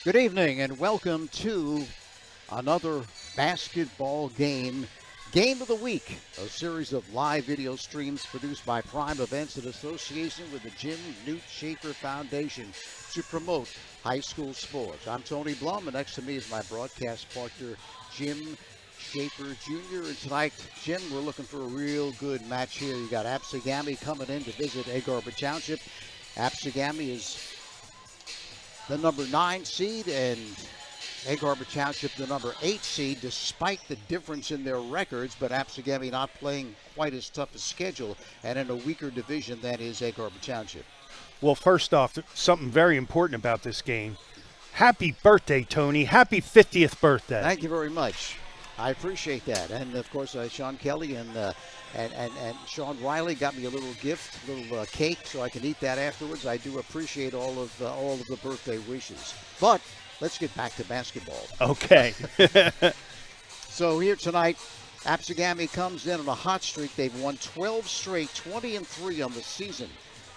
Good evening and welcome to another basketball game. Game of the Week, a series of live video streams produced by Prime Events in association with the Jim Newt Schaefer Foundation to promote high school sports. I'm Tony Blum, and next to me is my broadcast partner, Jim Schaefer Jr. And tonight, Jim, we're looking for a real good match here. You got Absegami coming in to visit Egg Harbor Township. Absegami is the number 9 seed, and Egg Harbor Township the number 8 seed, despite the difference in their records, but Absegami not playing quite as tough a schedule and in a weaker division than is Egg Harbor Township. Well, first off, something very important about this game. Happy birthday, Tony. Happy 50th birthday. Thank you very much. I appreciate that. And, of course, Sean Kelly and Sean Riley got me a little gift, a little cake, so I can eat that afterwards. I do appreciate all of the birthday wishes. But let's get back to basketball. Okay. So here tonight, Absegami comes in on a hot streak. They've won 12 straight, 20-3 on the season.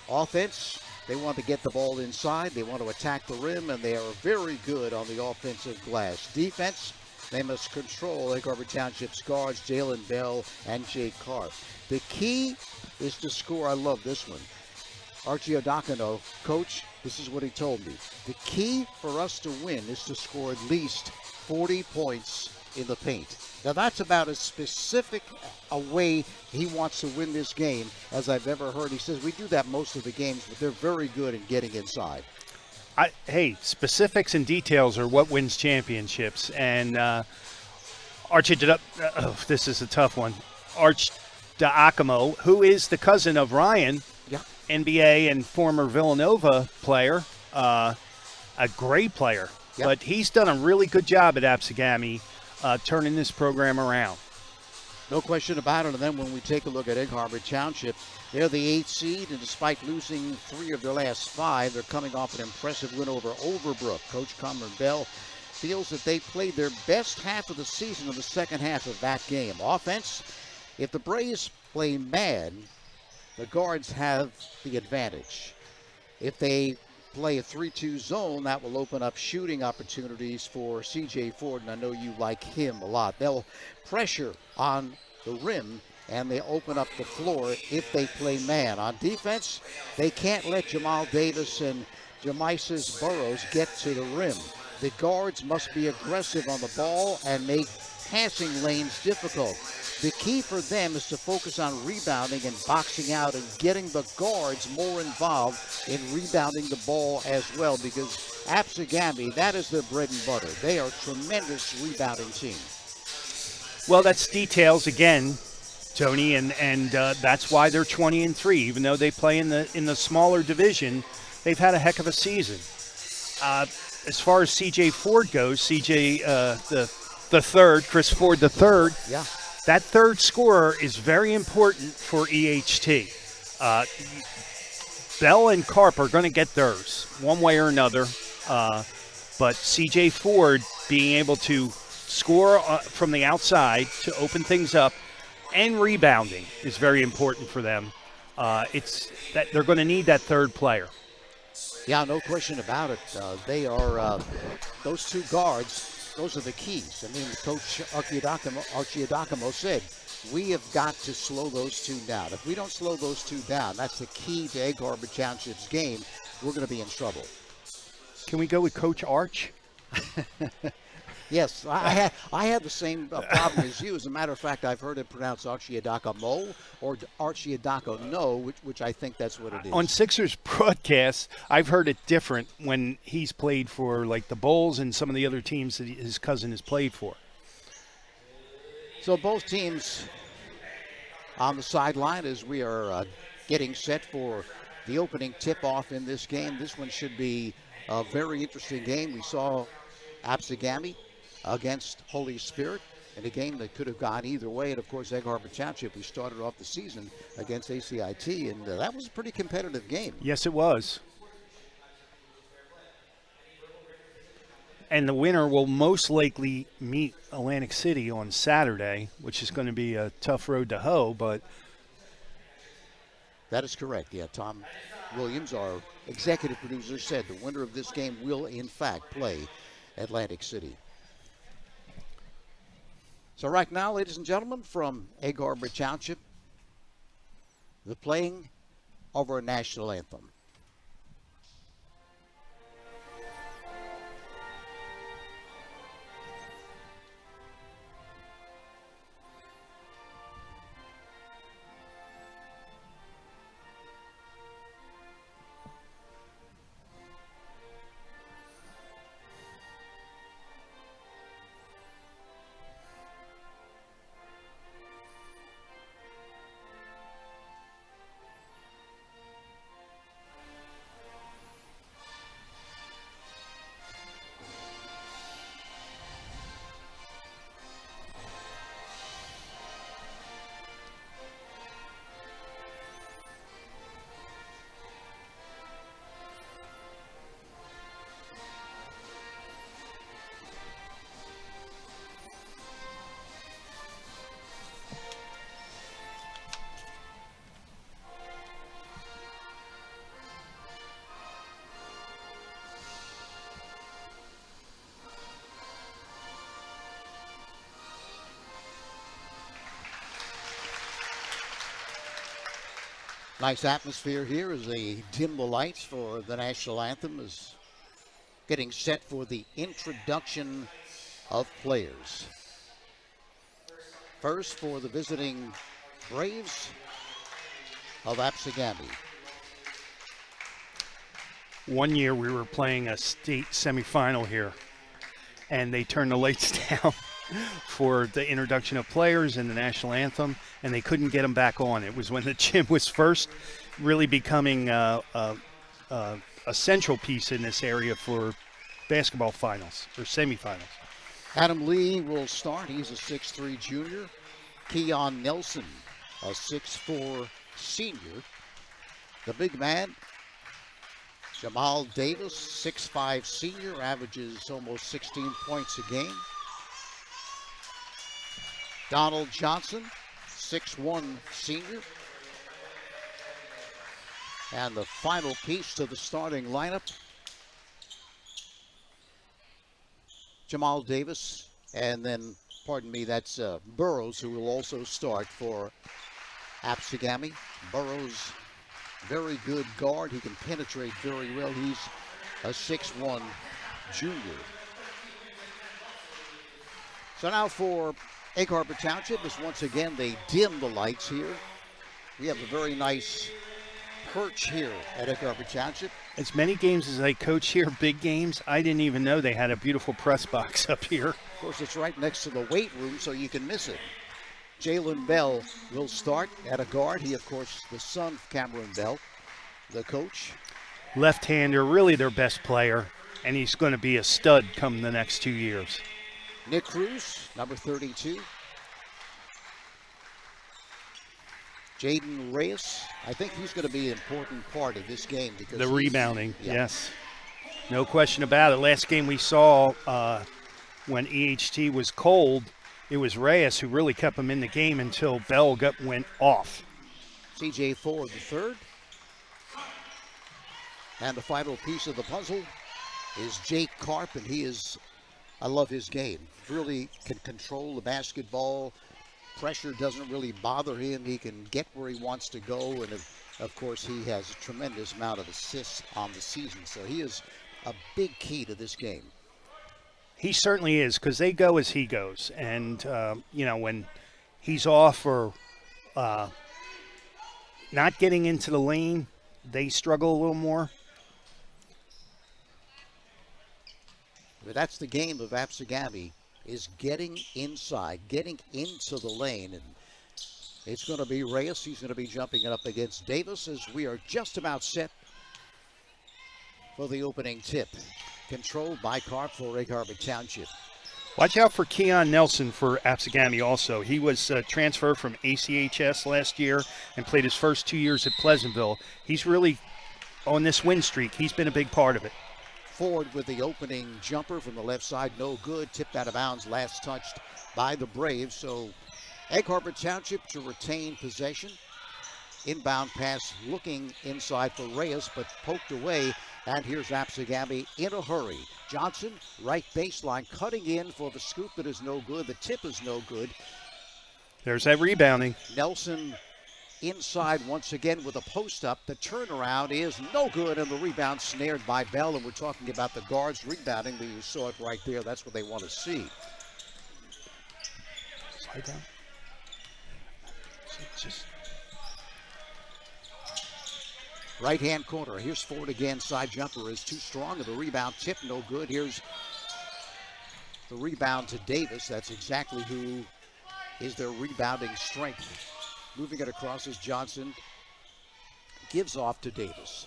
Offense, they want to get the ball inside. They want to attack the rim, and they are very good on the offensive glass. Defense, they must control Egg Harbor Township's guards, Jalen Bell and Jake Carr. The key is to score. I love this one. Archie Odakano, coach, this is what he told me. The key for us to win is to score at least 40 points in the paint. Now, that's about as specific a way he wants to win this game as I've ever heard. He says we do that most of the games, but they're very good in getting inside. Hey, specifics and details are what wins championships. And Archie, this is a tough one. Arch Diacomo, who is the cousin of Ryan, NBA and former Villanova player, a great player. Yep. But he's done a really good job at Absegami turning this program around. No question about it. And then when we take a look at Egg Harbor Township, they're the 8th seed, and despite losing 3 of their last 5, they're coming off an impressive win over Overbrook. Coach Cameron Bell feels that they played their best half of the season in the second half of that game. Offense, if the Braves play man, the guards have the advantage. If they play a 3-2 zone, that will open up shooting opportunities for C.J. Ford, and I know you like him a lot. They'll pressure on the rim, and they open up the floor if they play man. On defense, they can't let Jamal Davis and Jamisis Burrows get to the rim. The guards must be aggressive on the ball and make passing lanes difficult. The key for them is to focus on rebounding and boxing out and getting the guards more involved in rebounding the ball as well, because Absegami, that is their bread and butter. They are a tremendous rebounding team. Well, that's details again, Tony, and that's why they're 20-3. Even though they play in the smaller division, they've had a heck of a season. As far as C.J. Ford goes, C.J. the third, Chris Ford the third. Yeah. That third scorer is very important for EHT. Bell and Karp are going to get theirs one way or another. But C.J. Ford being able to score from the outside to open things up and rebounding is very important for them. It's that they're going to need that third player. Yeah, no question about it. They are those two guards. Those are the keys. I mean, Coach Archie Odakamo said, we have got to slow those two down. If we don't slow those two down, that's the key to Egg Harbor Township's game. We're going to be in trouble. Can we go with Coach Arch? Yes, I had the same problem as you. As a matter of fact, I've heard it pronounced Archie Odakamo or Archie Odakamo, which I think that's what it is. On Sixers broadcasts, I've heard it different when he's played for like the Bulls and some of the other teams that his cousin has played for. So both teams on the sideline as we are getting set for the opening tip-off in this game. This one should be a very interesting game. We saw Absegami against Holy Spirit in a game that could have gone either way. And, of course, Egg Harbor Township, we started off the season against ACIT, and that was a pretty competitive game. Yes, it was. And the winner will most likely meet Atlantic City on Saturday, which is going to be a tough road to hoe, but that is correct. Yeah, Tom Williams, our executive producer, said the winner of this game will, in fact, play Atlantic City. So right now, ladies and gentlemen, from Egg Harbor Township, the playing of our national anthem. Nice atmosphere here as they dim the lights for the national anthem, is getting set for the introduction of players. First for the visiting Braves of Absegami. One year we were playing a state semifinal here, and they turned the lights down for the introduction of players and the national anthem, and they couldn't get them back on. It was when the gym was first really becoming a central piece in this area for basketball finals or semifinals. Adam Lee will start. He's a 6'3 junior. Keon Nelson, a 6'4 senior. The big man, Jamal Davis, 6'5 senior, averages almost 16 points a game. Donald Johnson, 6'1 senior. And the final piece to the starting lineup, Jamal Davis, and then, pardon me, that's Burrows, who will also start for Absegami. Burrows, very good guard. He can penetrate very well. He's a 6'1 junior. So now for Egg Harbor Township, as once again they dim the lights here. We have a very nice perch here at Egg Harbor Township. As many games as I coach here, big games, I didn't even know they had a beautiful press box up here. Of course, it's right next to the weight room, so you can miss it. Jalen Bell will start at a guard. He, of course, the son of Cameron Bell, the coach. Left-hander, really their best player, and he's going to be a stud come the next 2 years. Nick Cruz, number 32. Jaden Reyes, I think he's going to be an important part of this game because the rebounding, yes. No question about it. Last game we saw when EHT was cold, it was Reyes who really kept him in the game until Bell went off. CJ Ford, the third. And the final piece of the puzzle is Jake Karp, and he is, I love his game. Really can control the basketball. Pressure doesn't really bother him. He can get where he wants to go, and of course he has a tremendous amount of assists on the season. So he is a big key to this game. He certainly is, because they go as he goes. And, when he's off or not getting into the lane, they struggle a little more. But that's the game of Absegami, is getting inside, getting into the lane. And it's going to be Reyes. He's going to be jumping up against Davis as we are just about set for the opening tip. Controlled by Karp for Egg Harbor Township. Watch out for Keon Nelson for Absegami also. He was transferred from ACHS last year and played his first 2 years at Pleasantville. He's really on this win streak. He's been a big part of it. Ford with the opening jumper from the left side, no good. Tipped out of bounds, last touched by the Braves. So Egg Harbor Township to retain possession. Inbound pass looking inside for Reyes, but poked away. And here's Absegami in a hurry. Johnson, right baseline, cutting in for the scoop that is no good. The tip is no good. There's that rebounding. Nelson inside once again with a post up. The turnaround is no good, and the rebound snared by Bell. And we're talking about the guards rebounding, but you saw it right there. That's what they want to see. Slide down. Just right-hand corner. Here's Ford again. Side jumper is too strong, and the rebound tip no good. Here's the rebound to Davis. That's exactly who is their rebounding strength. Moving it across is Johnson. Gives off to Davis.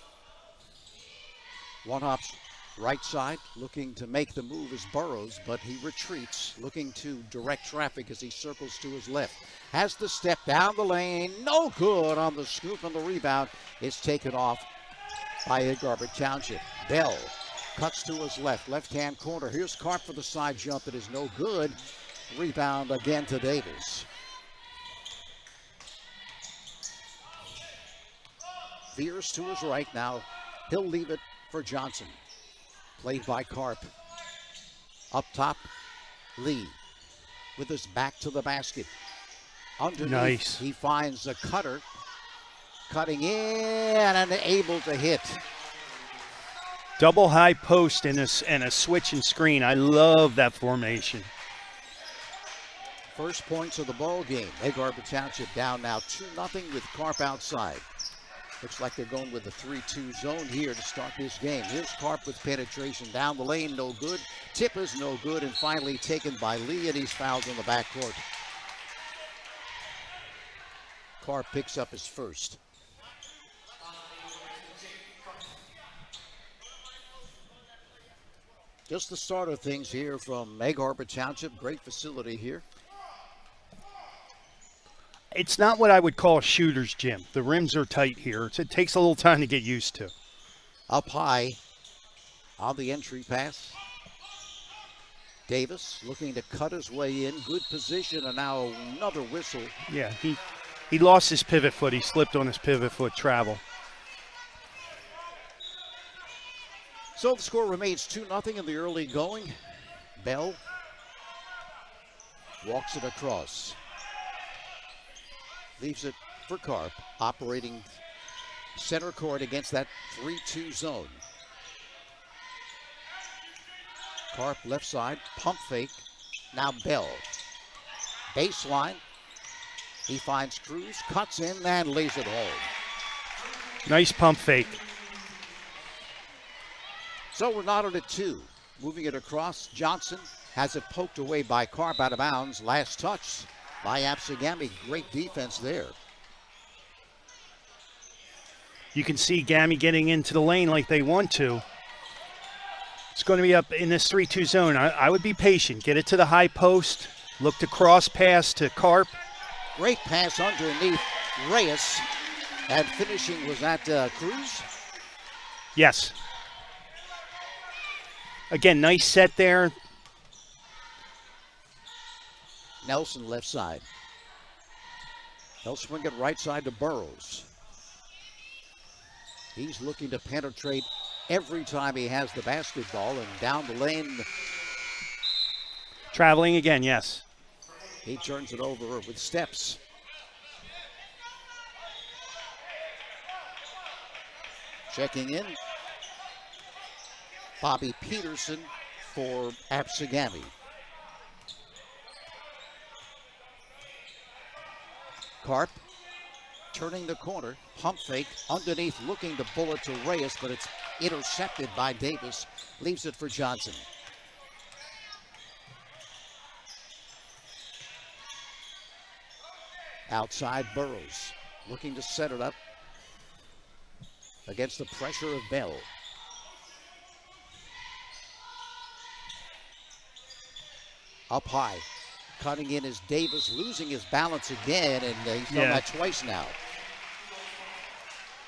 One hops right side, looking to make the move is Burrows, but he retreats, looking to direct traffic as he circles to his left. Has the step down the lane, no good on the scoop, and the rebound is taken off by Egg Harbor Township. Bell cuts to his left, left-hand corner. Here's Karp for the side jump. It is no good. Rebound again to Davis. Veers to his right now. He'll leave it for Johnson. Played by Karp. Up top, Lee with his back to the basket. Underneath, nice. He finds a cutter. Cutting in and able to hit. Double high post and a switch and screen. I love that formation. First points of the ball game. Egg Harbor Township down now 2-0 with Karp outside. Looks like they're going with the 3-2 zone here to start this game. Here's Karp with penetration down the lane, no good. Tip is no good, and finally taken by Lee, and he's fouled on the backcourt. Karp picks up his first. Just the start of things here from Egg Harbor Township. Great facility here. It's not what I would call a shooter's gym. The rims are tight here. It takes a little time to get used to. Up high on the entry pass. Davis looking to cut his way in. Good position, and now another whistle. Yeah, he lost his pivot foot. He slipped on his pivot foot travel. So the score remains 2-0 in the early going. Bell walks it across. Leaves it for Karp, operating center court against that 3-2 zone. Karp left side, pump fake. Now Bell. Baseline. He finds Cruz, cuts in and lays it home. Nice pump fake. So we're knotted at 2. Moving it across, Johnson has it poked away by Karp out of bounds. Last touch by Absegami. Great defense there. You can see Gami getting into the lane like they want to. It's going to be up in this 3-2 zone. I would be patient. Get it to the high post. Look to cross pass to Karp. Great pass underneath Reyes. And finishing was that Cruz? Yes. Again, nice set there. Nelson left side. They'll swing it right side to Burrows. He's looking to penetrate every time he has the basketball, and down the lane. Traveling again, yes. He turns it over with steps. Checking in, Bobby Peterson for Absegami. Karp turning the corner, pump fake, underneath looking to bullet to Reyes, but it's intercepted by Davis, leaves it for Johnson. Outside Burrows, looking to set it up against the pressure of Bell. Up high. Cutting in is Davis, losing his balance again, and he's done that twice now.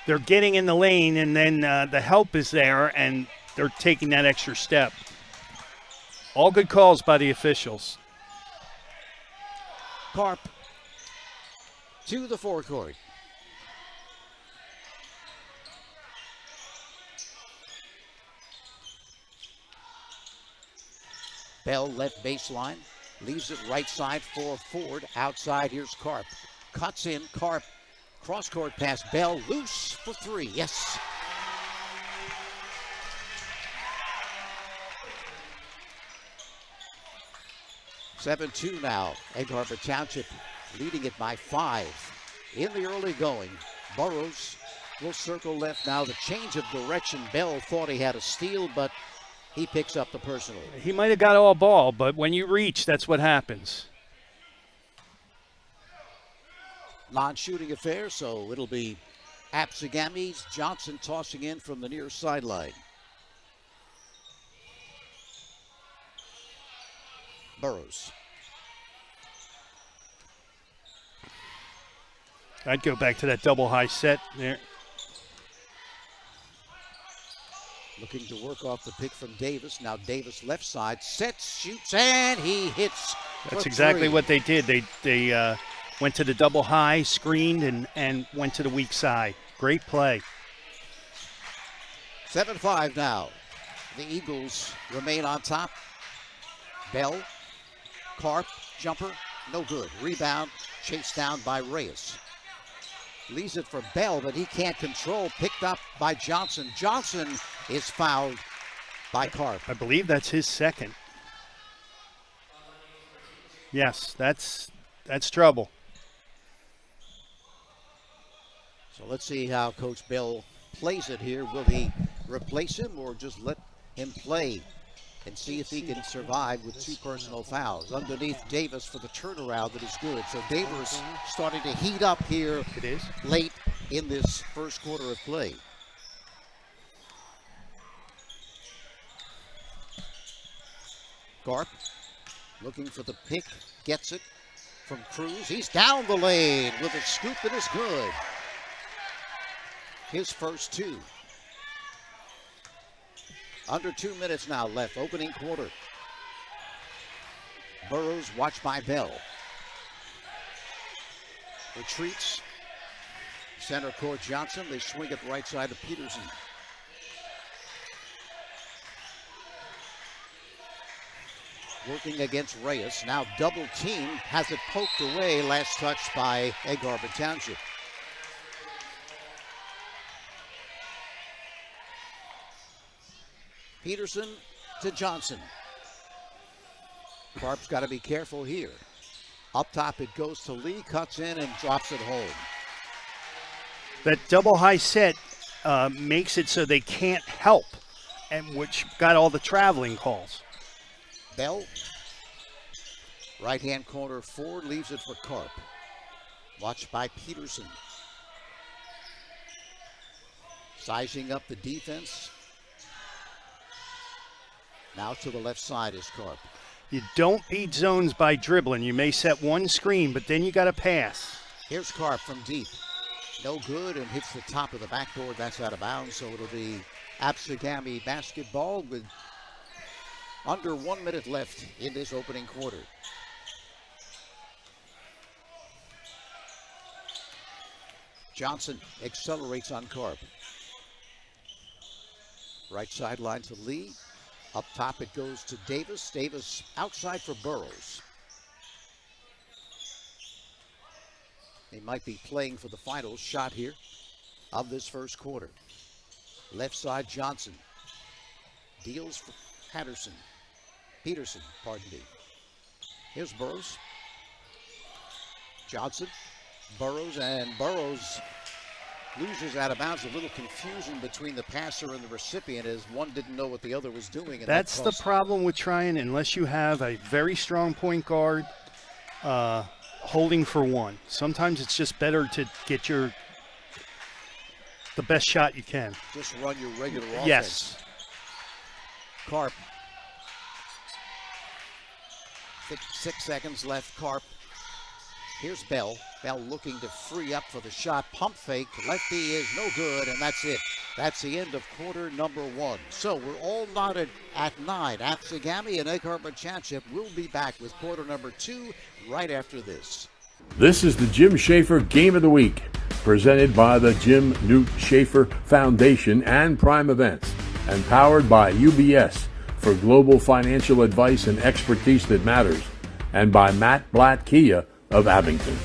They're getting in the lane, and then the help is there, and they're taking that extra step. All good calls by the officials. Karp to the forecourt. Bell left baseline. Leaves it right side for Ford. Outside, here's Karp. Cuts in, Karp. Cross-court pass, Bell loose for three. Yes. (7-2) now. Egg Harbor Township leading it by 5. In the early going, Burrows will circle left now. The change of direction. Bell thought he had a steal, but he picks up the personal. He might have got all ball, but when you reach, that's what happens. Non-shooting affair, so it'll be Absegami. Johnson tossing in from the near sideline. Burrows. I'd go back to that double high set there. Looking to work off the pick from Davis. Now Davis left side, sets, shoots, and he hits. That's exactly what they did. They went to the double high, screened, and went to the weak side. Great play. 7-5 now. The Eagles remain on top. Bell, Karp, jumper, no good. Rebound, chased down by Reyes. Leaves it for Bell, but he can't control. Picked up by Johnson. Johnson is fouled by Karp. I believe that's his second. Yes, that's trouble. So let's see how Coach Bell plays it here. Will he replace him or just let him play and see if he can survive with 2 personal fouls? Underneath Davis for the turnaround that is good. So Davis starting to heat up here late in this first quarter of play. Karp looking for the pick, gets it from Cruz. He's down the lane with a scoop that is good. His first 2. Under 2 minutes now left, opening quarter. Burrows watched by Bell. Retreats. Center court Johnson. They swing it right side to Peterson. Working against Reyes. Now double team. Has it poked away. Last touch by Egg Harbor Township. Peterson to Johnson. Karp's got to be careful here. Up top it goes to Lee, cuts in and drops it home. That double high set makes it so they can't help, and which got all the traveling calls. Bell, right-hand corner Ford, leaves it for Karp. Watched by Peterson. Sizing up the defense. Now to the left side is Karp. You don't beat zones by dribbling. You may set one screen, but then you got to pass. Here's Karp from deep. No good, and hits the top of the backboard. That's out of bounds, so it'll be Absegami basketball with under 1 minute left in this opening quarter. Johnson accelerates on Karp. Right sideline to Lee. Up top it goes to Davis. Davis outside for Burrows. He might be playing for the final shot here of this first quarter. Left side Johnson. Deals for Peterson, pardon me. Here's Burrows. Johnson. Burrows, and Burrows loses out of bounds. A little confusion between the passer and the recipient as one didn't know what the other was doing. And that's the problem with trying, unless you have a very strong point guard holding for one. Sometimes it's just better to get the best shot you can. Just run your regular offense. Yes. Karp. 6 seconds left. Karp. Here's Bell. Bell looking to free up for the shot. Pump fake. Lefty is no good, and that's it. That's the end of quarter number 1. So we're all knotted at 9. Absegami and Egg Harbor Township will be back with quarter number 2 right after this. This is the Jim Schaefer Game of the Week, presented by the Jim Newt Schaefer Foundation and Prime Events, and powered by UBS. for global financial advice and expertise that matters, and by Matt Blatt Kia of Abington.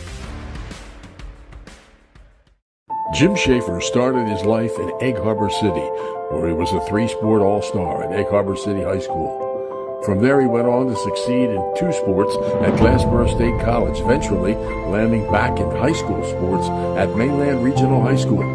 Jim Schaefer started his life in Egg Harbor City, where he was a three-sport all-star at Egg Harbor City High School. From there, he went on to succeed in two sports at Glassboro State College, eventually landing back in high school sports at Mainland Regional High School.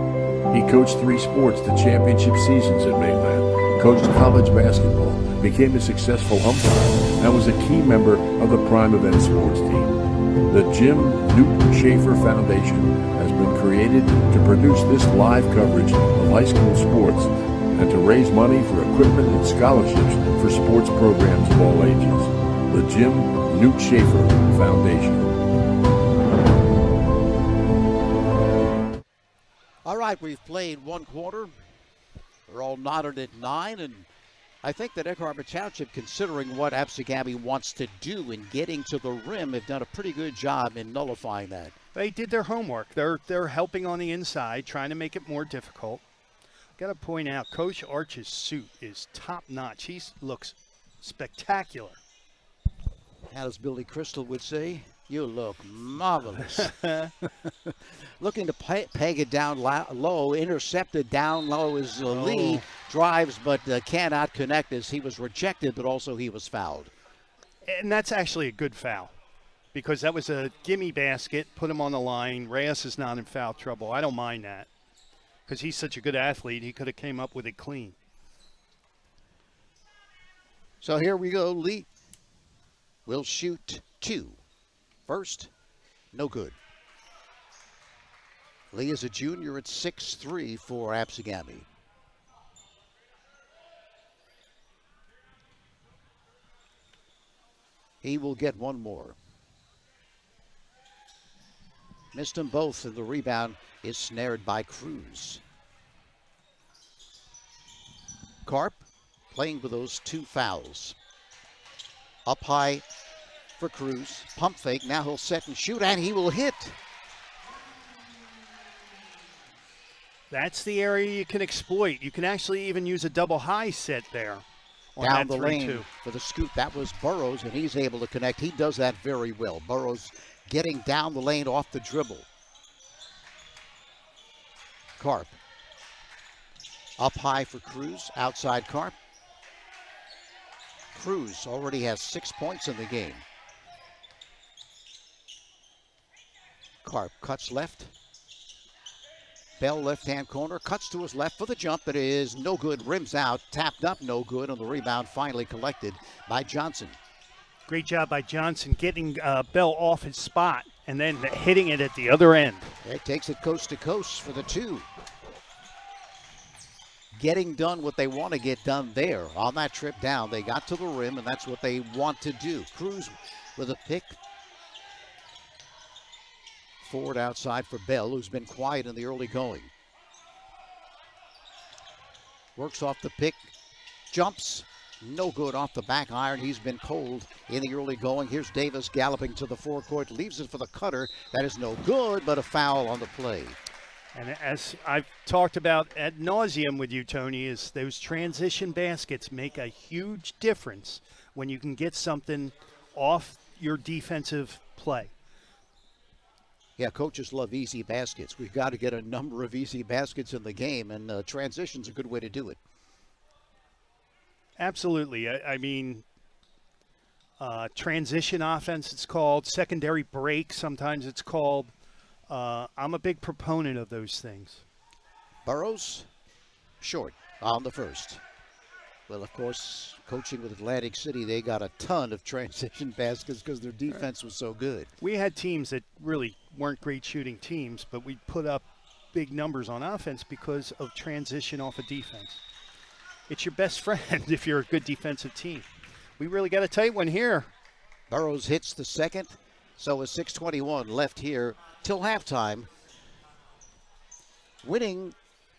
He coached three sports to championship seasons at Mainland, coached college basketball, became a successful umpire, and was a key member of the Prime Event sports team. The Jim Newton Schaefer Foundation has been created to produce this live coverage of high school sports and to raise money for equipment and scholarships for sports programs of all ages. The Jim Newton Schaefer Foundation. All right, we've played one quarter. We're all knotted at 9, and I think that Egg Harbor Township, considering what Absegami wants to do in getting to the rim, have done a pretty good job in nullifying that. They did their homework. They're helping on the inside, trying to make it more difficult. Got to point out, Coach Arch's suit is top-notch. He looks spectacular. As Billy Crystal would say, you look marvelous. Looking to peg it down low, intercepted down low is Lee. Drives but cannot connect as he was rejected, but also he was fouled. And that's actually a good foul because that was a gimme basket, put him on the line. Reyes is not in foul trouble. I don't mind that because he's such a good athlete. He could have came up with it clean. So here we go. Lee will shoot 2. First, no good. Lee is a junior at 6'3" for Absegami. He will get one more. Missed them both, and the rebound is snared by Cruz. Karp playing with those 2 fouls. Up high for Cruz. Pump fake. Now he'll set and shoot, and he will hit. That's the area you can exploit. You can actually even use a double high set there. Down the lane for the scoop. That was Burrows, and he's able to connect. He does that very well. Burrows getting down the lane off the dribble. Karp. Up high for Cruz. Outside Karp. Cruz already has 6 points in the game. Karp cuts left. Bell left-hand corner, cuts to his left for the jump. It is no good, rims out, tapped up, no good, and the rebound finally collected by Johnson. Great job by Johnson getting Bell off his spot and then hitting it at the other end. It takes it coast to coast for the 2. Getting done what they want to get done there on that trip down. They got to the rim, and that's what they want to do. Cruz with a pick. Forward outside for Bell, who's been quiet in the early going. Works off the pick, jumps, no good off the back iron. He's been cold in the early going. Here's Davis galloping to the forecourt, leaves it for the cutter. That is no good, but a foul on the play. And as I've talked about ad nauseum with you, Tony, is those transition baskets make a huge difference when you can get something off your defensive play. Yeah, coaches love easy baskets. We've got to get a number of easy baskets in the game, and transition's a good way to do it. Absolutely. I mean, transition offense, it's called. Secondary break, sometimes it's called. I'm a big proponent of those things. Burrows, short on the first. Well, of course, coaching with Atlantic City, they got a ton of transition baskets because their defense was so good. We had teams that really weren't great shooting teams, but we put up big numbers on offense because of transition off of defense. It's your best friend if you're a good defensive team. We really got a tight one here. Burrows hits the second, so with 6:21 left here till halftime. Winning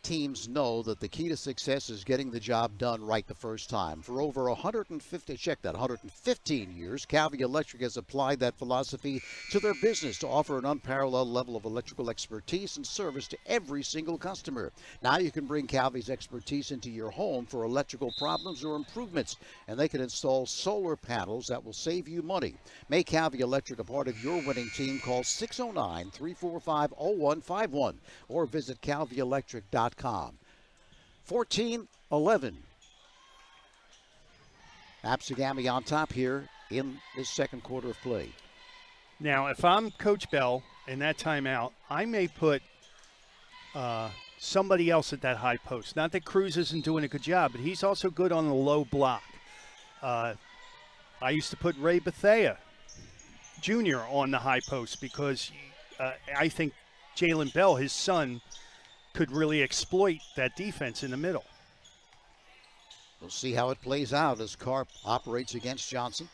teams know that the key to success is getting the job done right the first time. For over 115 years, Calvi Electric has applied that philosophy to their business to offer an unparalleled level of electrical expertise and service to every single customer. Now you can bring Calvi's expertise into your home for electrical problems or improvements, and they can install solar panels that will save you money. Make Calvi Electric a part of your winning team. Call 609-345-0151 or visit calvielectric.com. 14-11. Absegami on top here in this second quarter of play. Now, if I'm Coach Bell in that timeout, I may put somebody else at that high post. Not that Cruz isn't doing a good job, but he's also good on the low block. I used to put Ray Bethea Jr. on the high post because I think Jalen Bell, his son, could really exploit that defense in the middle. We'll see how it plays out as Karp operates against Johnson.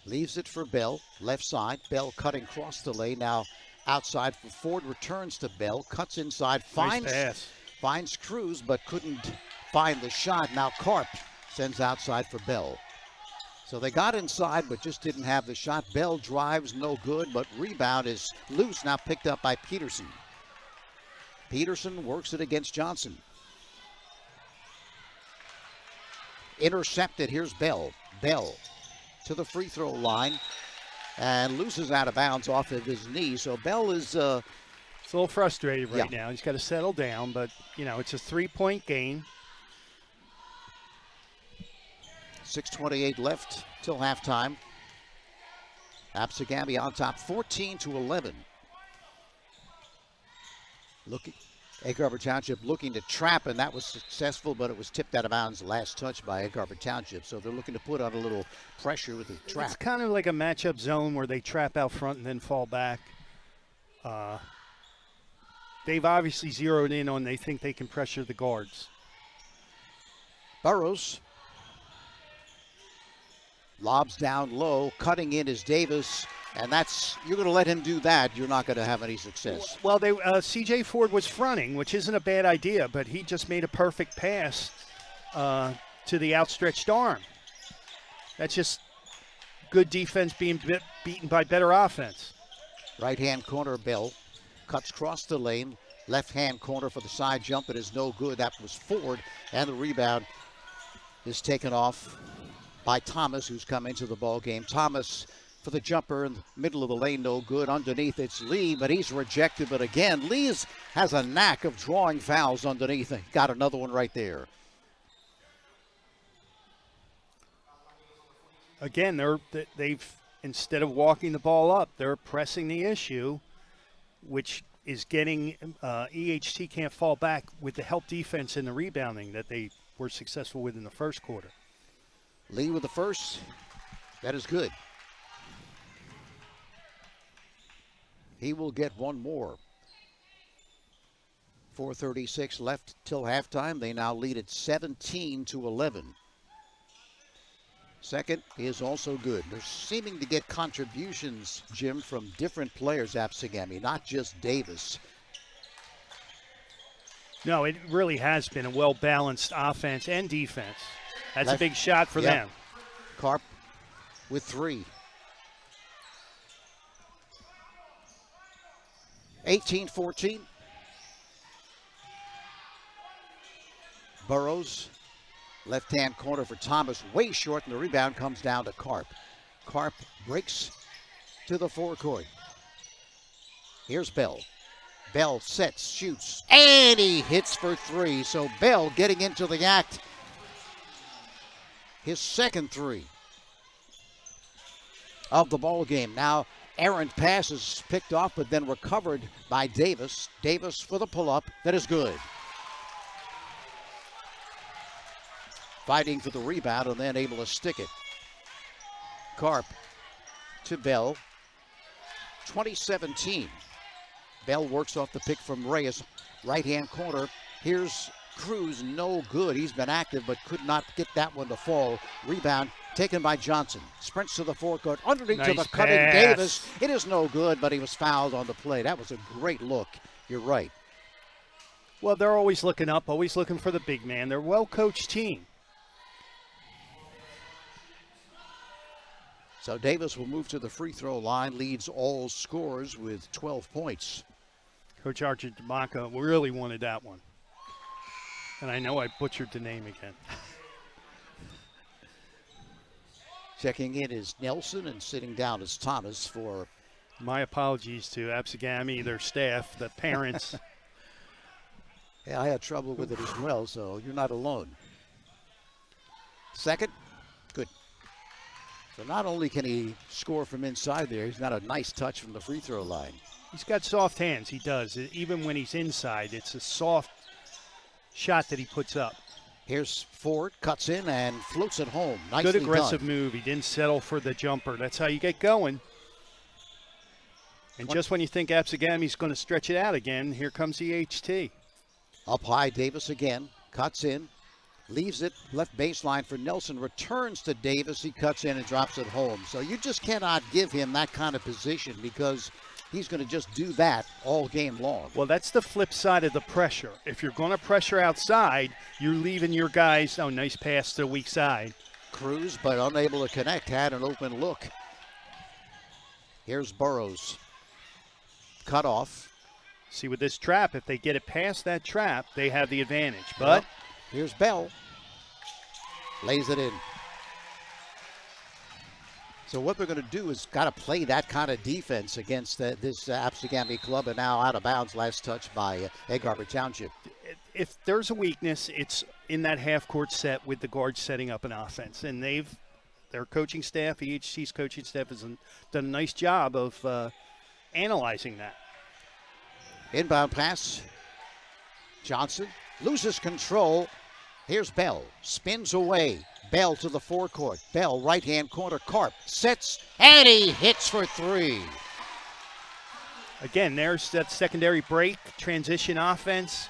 Leaves it for Bell, left side. Bell cutting across the lane. Now outside for Ford, returns to Bell, cuts inside, finds Cruz, but couldn't find the shot. Now Karp sends outside for Bell. So they got inside, but just didn't have the shot. Bell drives, no good, but rebound is loose, now picked up by Peterson. Peterson works it against Johnson. Intercepted, here's Bell. Bell to the free throw line and loses out of bounds off of his knee. So Bell is It's a little frustrated right now. He's got to settle down, but, it's a 3-point game. 6:28 left till halftime. Absegami on top, 14-11. Egg Harbor Township looking to trap, and that was successful, but it was tipped out of bounds last touch by Egg Harbor Township. So they're looking to put on a little pressure with the trap. It's kind of like a matchup zone where they trap out front and then fall back. They've obviously zeroed in on they think they can pressure the guards. Burrows lobs down low, cutting in is Davis, and you're going to let him do that, you're not going to have any success. Well, C.J. Ford was fronting, which isn't a bad idea, but he just made a perfect pass to the outstretched arm. That's just good defense being beaten by better offense. Right-hand corner, Bell cuts across the lane. Left-hand corner for the side jump. It is no good. That was Ford, and the rebound is taken off by Thomas, who's come into the ball game. Thomas for the jumper in the middle of the lane, no good. Underneath it's Lee, but he's rejected. But again, Lee has a knack of drawing fouls underneath. Got another one right there. Again, they've instead of walking the ball up, they're pressing the issue, which is getting EHT can't fall back with the help defense and the rebounding that they were successful with in the first quarter. Lee with the first. That is good. He will get one more. 4:36 left till halftime. They now lead at 17-11. Second is also good. They're seeming to get contributions, Jim, from different players, Absegami, not just Davis. No, it really has been a well-balanced offense and defense. That's a big shot for them. Karp with three. 18-14. Burrows, left-hand corner for Thomas, way short, and the rebound comes down to Karp. Karp breaks to the forecourt. Here's Bell. Bell sets, shoots, and he hits for three. So Bell getting into the act. His second three of the ball game. Now, errant pass is picked off, but then recovered by Davis. Davis for the pull-up. That is good. Fighting for the rebound and then able to stick it. Karp to Bell. 2017. Bell works off the pick from Reyes. Right-hand corner. Here's Cruz, no good. He's been active but could not get that one to fall. Rebound taken by Johnson. Sprints to the forecourt, underneath to Nice the cutting pass. Davis. It is no good, but he was fouled on the play. That was a great look. You're right. Well, they're always looking up, always looking for the big man. They're a well-coached team. So Davis will move to the free throw line, leads all scorers with 12 points. Coach Archie DeMaca really wanted that one. And I know I butchered the name again. Checking in is Nelson and sitting down is Thomas for... My apologies to Absegami, their staff, the parents. Yeah, I had trouble with it as well, so you're not alone. Second, good. So not only can he score from inside there, he's got a nice touch from the free throw line. He's got soft hands, he does. Even when he's inside, it's a soft shot that he puts up. Here's Ford, cuts in and floats it home. Nicely Good aggressive done. move. He didn't settle for the jumper. That's how you get going. And just when you think Absegami's going to stretch it out again, here comes the HT. Up high, Davis again, cuts in, leaves it left baseline for Nelson, returns to Davis. He cuts in and drops it home. So you just cannot give him that kind of position because he's going to just do that all game long. Well, that's the flip side of the pressure. If you're going to pressure outside, you're leaving your guys. Oh, nice pass to the weak side. Cruz, but unable to connect, had an open look. Here's Burrows. Cut off. See, with this trap, if they get it past that trap, they have the advantage. But Well, here's Bell. Lays it in. So what they're going to do is got to play that kind of defense against this Absegami club, and now out of bounds. Last touch by Egg Harbor Township. if there's a weakness, it's in that half-court set with the guards setting up an offense. And their coaching staff, EHC's coaching staff, has done a nice job of analyzing that. Inbound pass. Johnson loses control. Here's Bell. Spins away. Bell to the forecourt. Bell, right-hand corner. Karp sets, and he hits for three. Again, there's that secondary break, transition offense.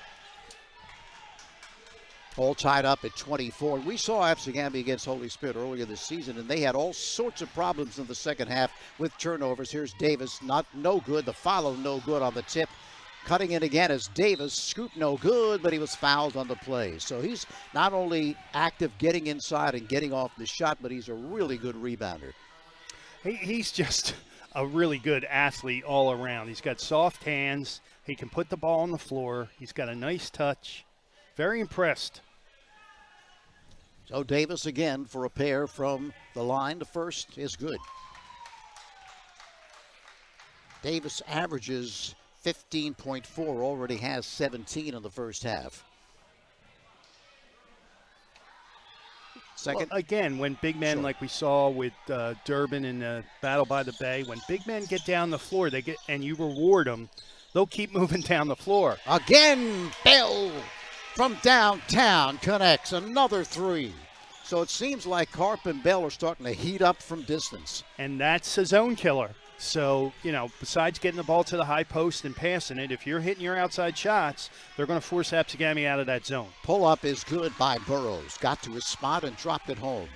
All tied up at 24. We saw Absegami against Holy Spirit earlier this season, and they had all sorts of problems in the second half with turnovers. Here's Davis, no good. The follow, no good on the tip. Cutting in again is Davis. Scoop, no good, but he was fouled on the play. So he's not only active getting inside and getting off the shot, but he's a really good rebounder. He's just a really good athlete all around. He's got soft hands. He can put the ball on the floor. He's got a nice touch. Very impressed. So Davis again for a pair from the line. The first is good. Davis averages 15.4, already has 17 in the first half. Second. Well, again, when big men, Sure. like we saw with Durbin in the Battle by the Bay, when big men get down the floor, and you reward them, they'll keep moving down the floor. Again, Bell from downtown connects another three. So it seems like Karp and Bell are starting to heat up from distance. And that's a zone killer. So, besides getting the ball to the high post and passing it, if you're hitting your outside shots, they're going to force Absegami out of that zone. Pull up is good by Burrows. Got to his spot and dropped it home.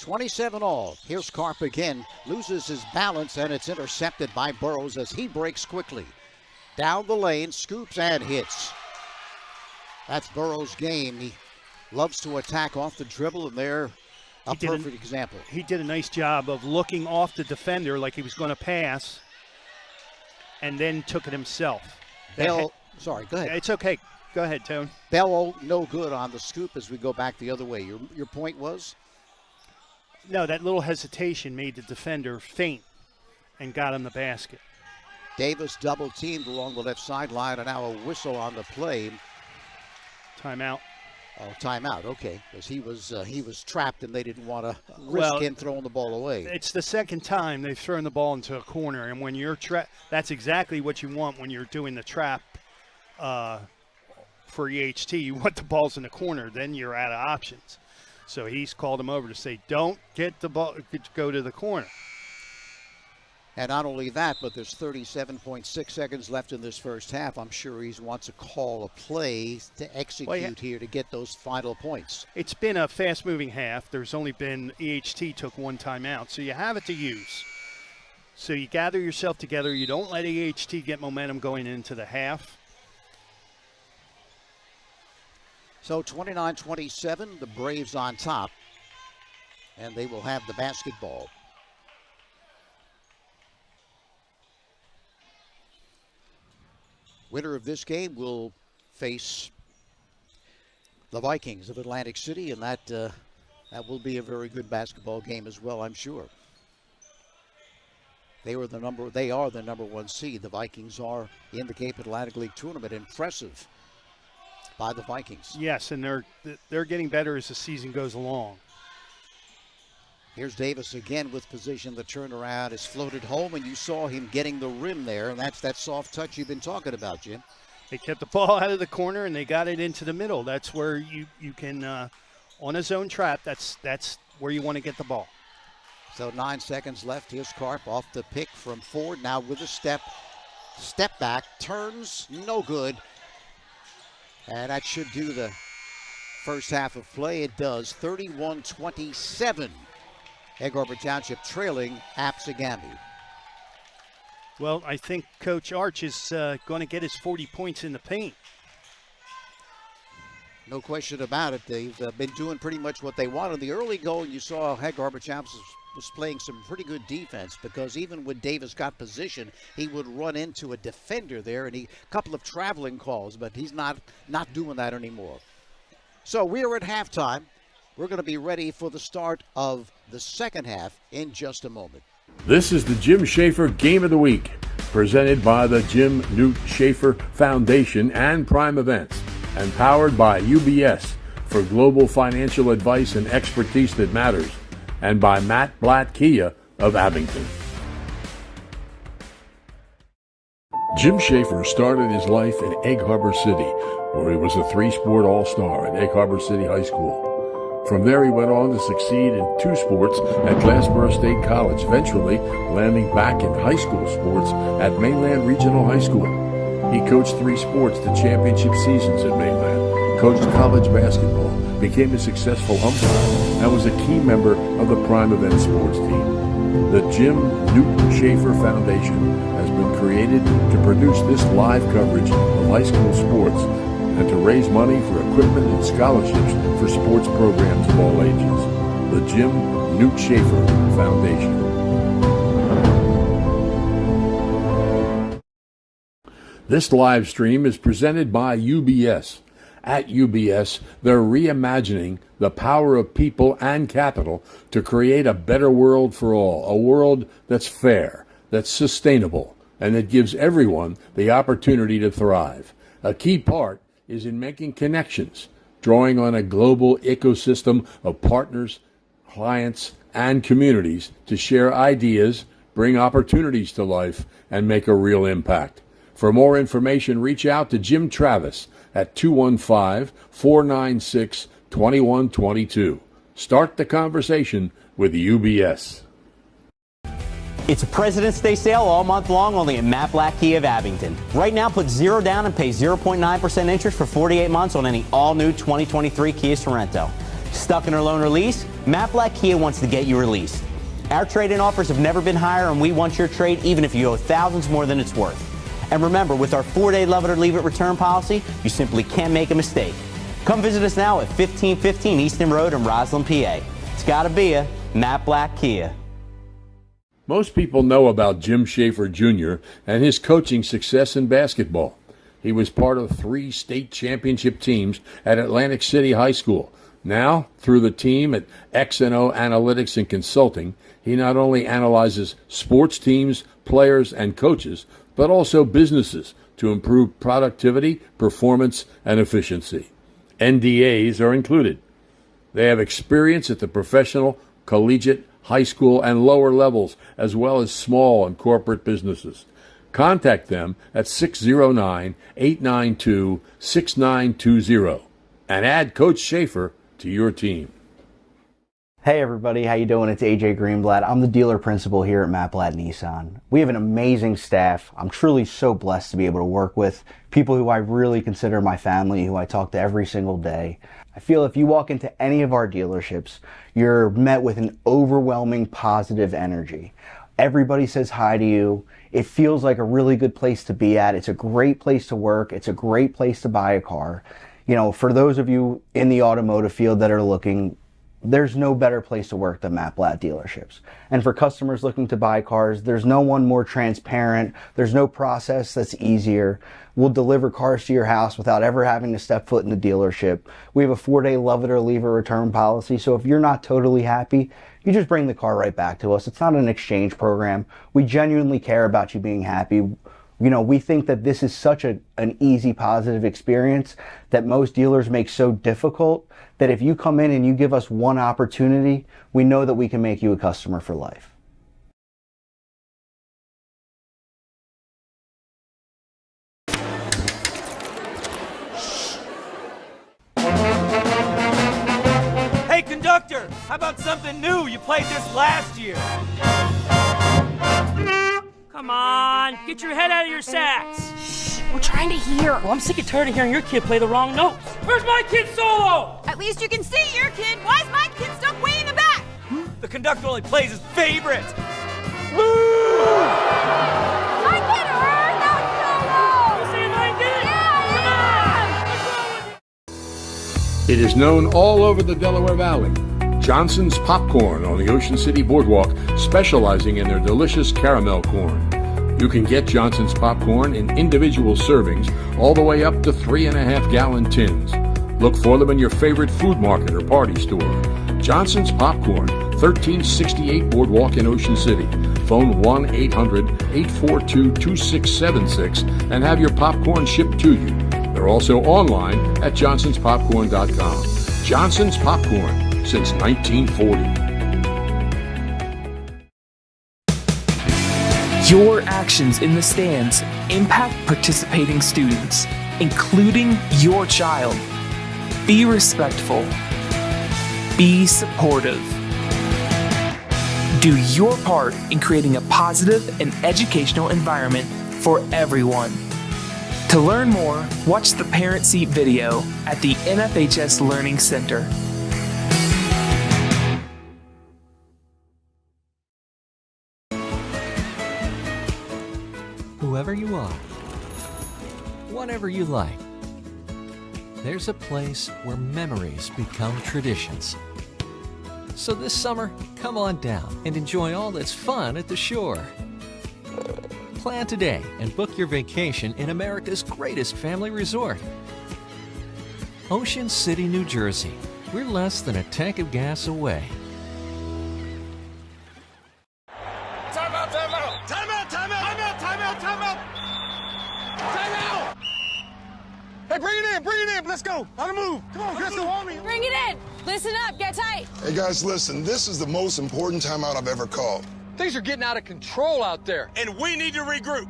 27 all. Here's Karp again. Loses his balance, and it's intercepted by Burrows as he breaks quickly. Down the lane, scoops and hits. That's Burrows' game. He loves to attack off the dribble, and they're a perfect example. He did a nice job of looking off the defender like he was going to pass, and then took it himself. Bell, sorry, go ahead. It's okay. Go ahead, Tone. Bell, no good on the scoop as we go back the other way. Your point was? No, that little hesitation made the defender faint and got him the basket. Davis double teamed along the left sideline, and now a whistle on the play. Timeout. Oh, timeout. Okay, because he was trapped, and they didn't want to risk him throwing the ball away. It's the second time they've thrown the ball into a corner, and when you're that's exactly what you want when you're doing the trap for EHT. You want the balls in the corner, then you're out of options. So he's called him over to say, don't get the ball, go to the corner. And not only that, but there's 37.6 seconds left in this first half. I'm sure he wants to call a play to execute here to get those final points. It's been a fast-moving half. There's only been EHT took one timeout, so you have it to use. So you gather yourself together. You don't let EHT get momentum going into the half. So 29-27, the Braves on top, and they will have the basketball. Winner of this game will face the Vikings of Atlantic City, and that will be a very good basketball game as well, I'm sure. They are the number one seed. The Vikings are in the Cape Atlantic League tournament. Impressive by the Vikings. Yes, and they're getting better as the season goes along. Here's Davis again with position. The turnaround is floated home, and you saw him getting the rim there, and that's that soft touch you've been talking about, Jim. They kept the ball out of the corner, and they got it into the middle. That's where you can, on a zone trap, that's where you want to get the ball. So 9 seconds left. Here's Karp off the pick from Ford. Now with a step back, turns, no good. And that should do the first half of play. It does. 31-27. Egg Harbor Township trailing Absegami. Well, I think Coach Arch is going to get his 40 points in the paint. No question about it. They've been doing pretty much what they want. In the early going, you saw Egg Harbor Township was playing some pretty good defense, because even when Davis got position, he would run into a defender there, and a couple of traveling calls, but he's not doing that anymore. So we are at halftime. We're going to be ready for the start of the second half in just a moment. This is the Jim Schaefer Game of the Week, presented by the Jim Newt Schaefer Foundation and Prime Events, and powered by UBS for global financial advice and expertise that matters, and by Matt Blatt Kia of Abington. Jim Schaefer started his life in Egg Harbor City, where he was a three-sport all-star at Egg Harbor City High School. From there, he went on to succeed in two sports at Glassboro State College, eventually landing back in high school sports at Mainland Regional High School. He coached three sports to championship seasons at Mainland, coached college basketball, became a successful umpire, and was a key member of the Prime Event sports team. The Jim Newt Schaefer Foundation has been created to produce this live coverage of high school sports and to raise money for equipment and scholarships for sports programs of all ages. The Jim Newt Schaefer Foundation. This live stream is presented by UBS. At UBS, they're reimagining the power of people and capital to create a better world for all, a world that's fair, that's sustainable, and that gives everyone the opportunity to thrive. A key part is in making connections, drawing on a global ecosystem of partners, clients, and communities to share ideas, bring opportunities to life, and make a real impact. For more information, reach out to Jim Travis at 215-496-2122. Start the conversation with UBS. It's a President's Day sale all month long, only at Matt Blatt Kia of Abington. Right now, put zero down and pay 0.9% interest for 48 months on any all-new 2023 Kia Sorento. Stuck in a loan release? Matt Blatt Kia wants to get you released. Our trade-in offers have never been higher, and we want your trade even if you owe thousands more than it's worth. And remember, with our 4-day love it or leave it return policy, you simply can't make a mistake. Come visit us now at 1515 Easton Road in Roslyn, PA. It's gotta be a Matt Blatt Kia. Most people know about Jim Schaefer Jr. and his coaching success in basketball. He was part of 3 state championship teams at Atlantic City High School. Now, through the team at X&O Analytics and Consulting, he not only analyzes sports teams, players, and coaches, but also businesses to improve productivity, performance, and efficiency. NDAs are included. They have experience at the professional, collegiate, high school, and lower levels, as well as small and corporate businesses. Contact them at 609-892-6920 and add Coach Schaefer to your team. Hey everybody, how you doing? It's AJ Greenblatt. I'm the dealer principal here at Matt Blatt Nissan. We have an amazing staff. I'm truly so blessed to be able to work with people who I really consider my family, who I talk to every single day. I feel if you walk into any of our dealerships, you're met with an overwhelming positive energy. Everybody says hi to you. It feels like a really good place to be at. It's a great place to work. It's a great place to buy a car. You know, for those of you in the automotive field that are looking, there's no better place to work than Matt Blatt dealerships. And for customers looking to buy cars, there's no one more transparent. There's no process that's easier. We'll deliver cars to your house without ever having to step foot in the dealership. We have a 4-day love it or leave it return policy. So if you're not totally happy, you just bring the car right back to us. It's not an exchange program. We genuinely care about you being happy. You know, we think that this is such an easy, positive experience that most dealers make so difficult that if you come in and you give us one opportunity, we know that we can make you a customer for life. Hey, conductor, how about something new? You played this last year. Come on, get your head out of your sacks. Shh, we're trying to hear. Well, I'm sick and tired of hearing your kid play the wrong notes. Where's my kid solo? At least you can see your kid. Why is my kid stuck way in the back? The conductor only plays his favorite. My kid heard that solo! You saying my kid? Yeah! Come on! What's wrong with you? It is known all over the Delaware Valley. Johnson's Popcorn on the Ocean City Boardwalk, specializing in their delicious caramel corn. You can get Johnson's Popcorn in individual servings all the way up to 3.5-gallon tins. Look for them in your favorite food market or party store. Johnson's Popcorn, 1368 Boardwalk in Ocean City. Phone 1-800-842-2676 and have your popcorn shipped to you. They're also online at johnsonspopcorn.com. Johnson's Popcorn, since 1940. Your actions in the stands impact participating students, including your child. Be respectful. Be supportive. Do your part in creating a positive and educational environment for everyone. To learn more, watch the Parent Seat video at the NFHS Learning Center. Whoever you are, whatever you like, there's a place where memories become traditions. So this summer, come on down and enjoy all that's fun at the shore. Plan today and book your vacation in America's greatest family resort. Ocean City, New Jersey. We're less than a tank of gas away. Time out, time out! Time out, time out! Time out, time out, time out! Time out! Hey, bring it in, let's go! On the move! Come on, let's go, homie! Bring it in! Listen up, get tight! Hey guys, listen, this is the most important timeout I've ever called. Things are getting out of control out there, and we need to regroup.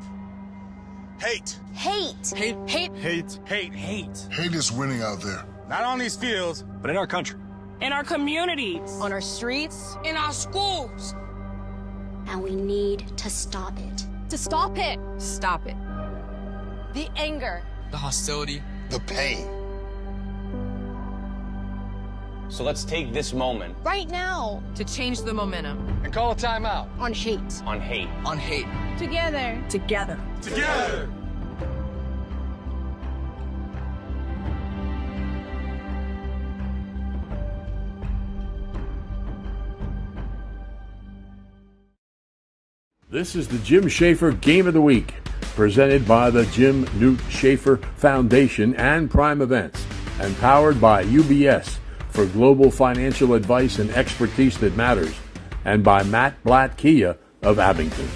Hate. Hate. Hate. Hate. Hate. Hate. Hate. Hate is winning out there. Not on these fields, but in our country. In our communities. On our streets. In our schools. And we need to stop it. To stop it. Stop it. The anger. The hostility. The pain. So let's take this moment Right now. To change the momentum. And call a timeout. On hate. on hate. On hate. Together. Together. Together! This is the Jim Schaefer Game of the Week, presented by the Jim Newt Schaefer Foundation and Prime Events, and powered by UBS for global financial advice and expertise that matters, and by Matt Blatt Kia of Abington.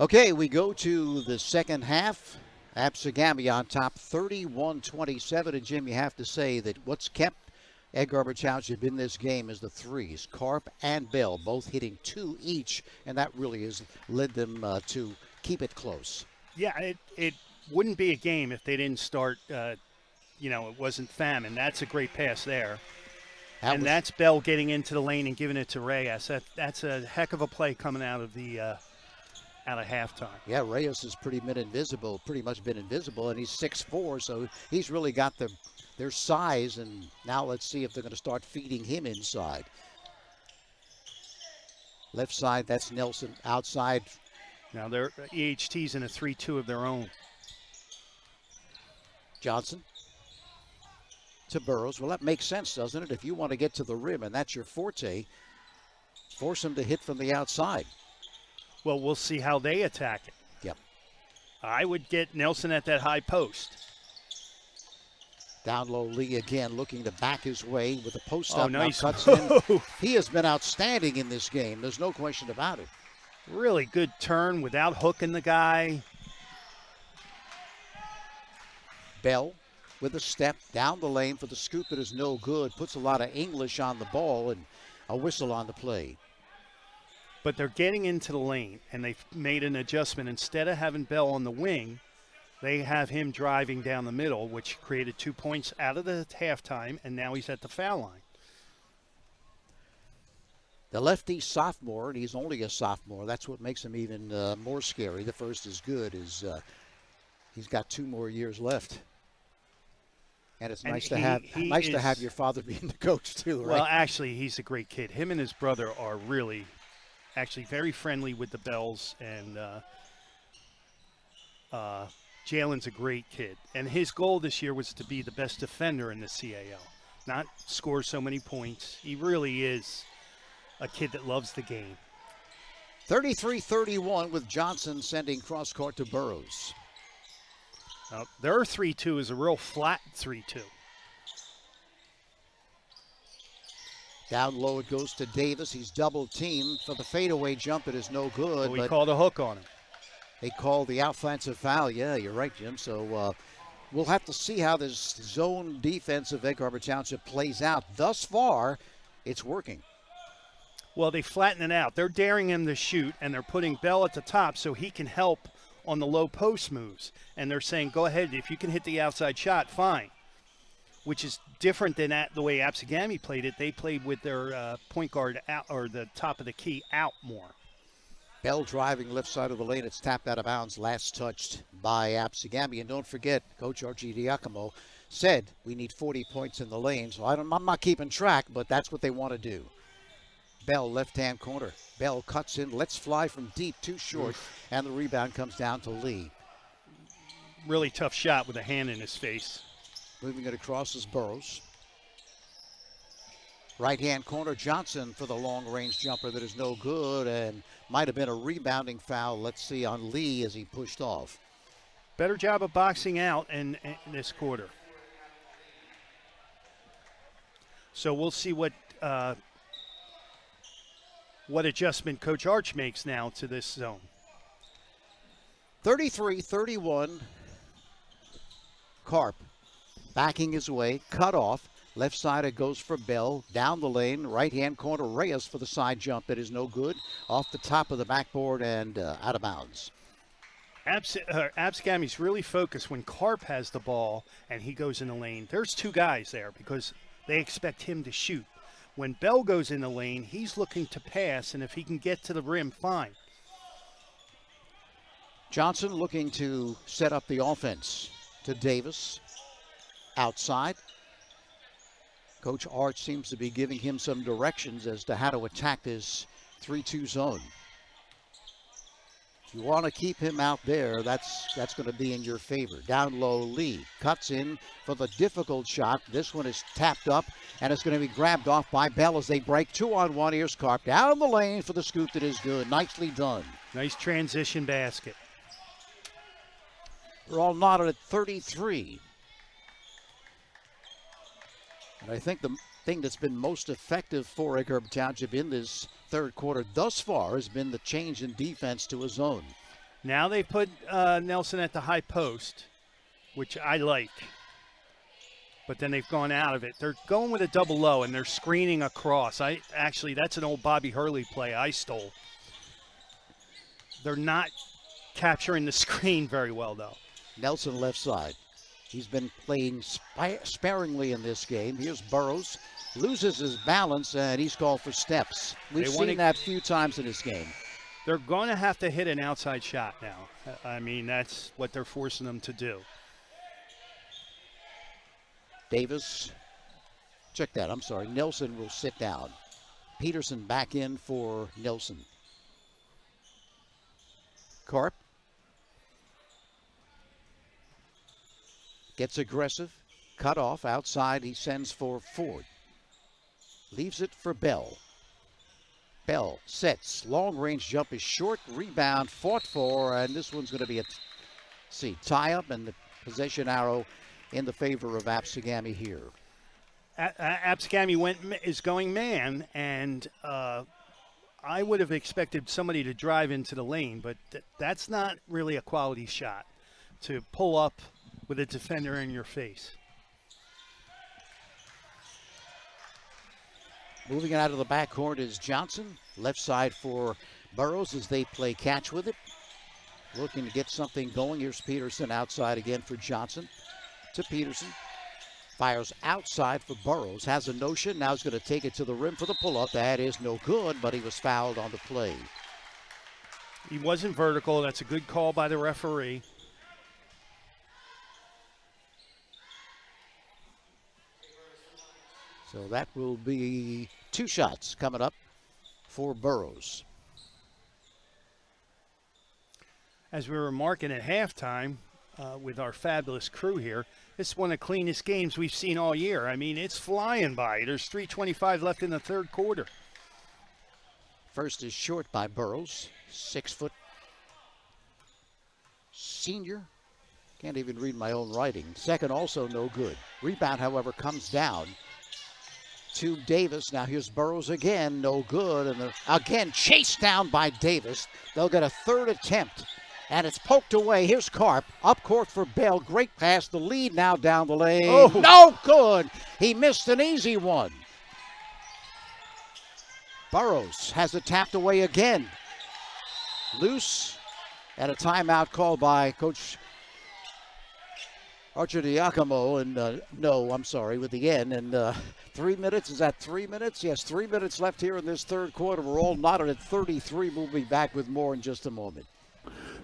Okay, we go to the second half. Absegami on top 31-27. And Jim, you have to say that what's kept Egg Harbor Township in this game is the threes. Karp and Bell both hitting 2 each, and that really has led them to keep it close. Yeah, it wouldn't be a game if they didn't start, it wasn't famine. That's a great pass there. That's Bell getting into the lane and giving it to Reyes. That's a heck of a play coming out of halftime. Yeah, Reyes has pretty much been invisible, and he's 6'4", so he's really got their size, and now let's see if they're going to start feeding him inside. Left side, that's Nelson. Outside. Now they're EHT's in a 3-2 of their own. Johnson to Burrows. Well, that makes sense, doesn't it? If you want to get to the rim and that's your forte, force him to hit from the outside. Well, we'll see how they attack it. Yep. I would get Nelson at that high post. Down low, Lee again looking to back his way with a post up. Nice. Now cuts in. He has been outstanding in this game. There's no question about it. Really good turn without hooking the guy. Bell with a step down the lane for the scoop that is no good. Puts a lot of English on the ball and a whistle on the play. But they're getting into the lane, and they've made an adjustment. Instead of having Bell on the wing, they have him driving down the middle, which created 2 points out of the halftime, and now he's at the foul line. The lefty sophomore, and he's only a sophomore. That's what makes him even more scary. The first is good. He's got 2 more years left. And it's nice to have your father being the coach too, right? Well, actually, he's a great kid. Him and his brother are really actually very friendly with the Bells, and Jalen's a great kid. And his goal this year was to be the best defender in the CAL, not score so many points. He really is a kid that loves the game. 33-31 with Johnson sending cross court to Burrows. Their 3-2 is a real flat 3-2. Down low it goes to Davis. He's double teamed for the fadeaway jump. It is no good. We called a hook on him. They called the offensive foul. Yeah, you're right, Jim. So we'll have to see how this zone defense of Egg Harbor Township plays out. Thus far, it's working. Well, they flatten it out. They're daring him to shoot, and they're putting Bell at the top so he can help on the low post moves. And they're saying, go ahead, if you can hit the outside shot, fine. Which is different than the way Absegami played it. They played with their point guard out, or the top of the key out more. Bell driving left side of the lane. It's tapped out of bounds. Last touched by Absegami. And don't forget, Coach Archie Diacomo said we need 40 points in the lane. So I'm not keeping track, but that's what they want to do. Bell, left-hand corner. Bell cuts in, lets fly from deep, too short, and the rebound comes down to Lee. Really tough shot with a hand in his face. Moving it across is Burrows. Right-hand corner, Johnson for the long-range jumper that is no good and might have been a rebounding foul, let's see, on Lee as he pushed off. Better job of boxing out in this quarter. So we'll see what adjustment Coach Arch makes now to this zone. 33-31. Karp backing his way, cut off. Left side it goes for Bell. Down the lane, right-hand corner, Reyes for the side jump. It is no good. Off the top of the backboard and out of bounds. Absegami's really focused when Karp has the ball and he goes in the lane. There's 2 guys there because they expect him to shoot. When Bell goes in the lane, he's looking to pass, and if he can get to the rim, fine. Johnson looking to set up the offense to Davis. Outside. Coach Arch seems to be giving him some directions as to how to attack this 3-2 zone. If you want to keep him out there, that's going to be in your favor. Down low, Lee cuts in for the difficult shot. This one is tapped up, and it's going to be grabbed off by Bell as they break 2-on-1. Here's Karp down the lane for the scoop that is good. Nicely done. Nice transition basket. We're all knotted at 33. And I think the thing that's been most effective for Egg Harbor Township in this third quarter thus far has been the change in defense to a zone. Now they put Nelson at the high post, which I like. But then they've gone out of it. They're going with a double low, and they're screening across. Actually, that's an old Bobby Hurley play I stole. They're not capturing the screen very well, though. Nelson left side. He's been playing sparingly in this game. Here's Burrows. Loses his balance, and he's called for steps. We've seen that a few times in this game. They're going to have to hit an outside shot now. I mean, that's what they're forcing them to do. Davis, check that, I'm sorry. Nelson will sit down. Peterson back in for Nelson. Karp gets aggressive, cut off, outside he sends for Ford. Leaves it for Bell. Bell sets, long range jump is short, rebound fought for, and this one's going to be a tie up, and the possession arrow in the favor of Absegami here. Absegami is going man, and I would have expected somebody to drive into the lane, but that's not really a quality shot to pull up with a defender in your face. Moving out of the backcourt is Johnson. Left side for Burrows as they play catch with it. Looking to get something going. Here's Peterson outside again for Johnson. To Peterson. Fires outside for Burrows. Has a notion. Now he's going to take it to the rim for the pull-up. That is no good, but he was fouled on the play. He wasn't vertical. That's a good call by the referee. So that will be 2 shots coming up for Burrows. As we were marking at halftime with our fabulous crew here, this is one of the cleanest games we've seen all year. I mean, it's flying by. There's 3:25 left in the third quarter. First is short by Burrows. 6-foot senior. Can't even read my own writing. Second also no good. Rebound, however, comes down to Davis. Now here's Burrows again, no good, and again chased down by Davis. They'll get a third attempt, and it's poked away. Here's Karp, up court for Bell. Great pass, the lead now down the lane. Oh. No good. He missed an easy one. Burrows has it tapped away again. Loose, and a timeout called by Coach Archer Diacomo, and no, I'm sorry, with the N. And 3 minutes, is that 3 minutes? Yes, 3 minutes left here in this third quarter. We're all knotted at 33. We'll be back with more in just a moment.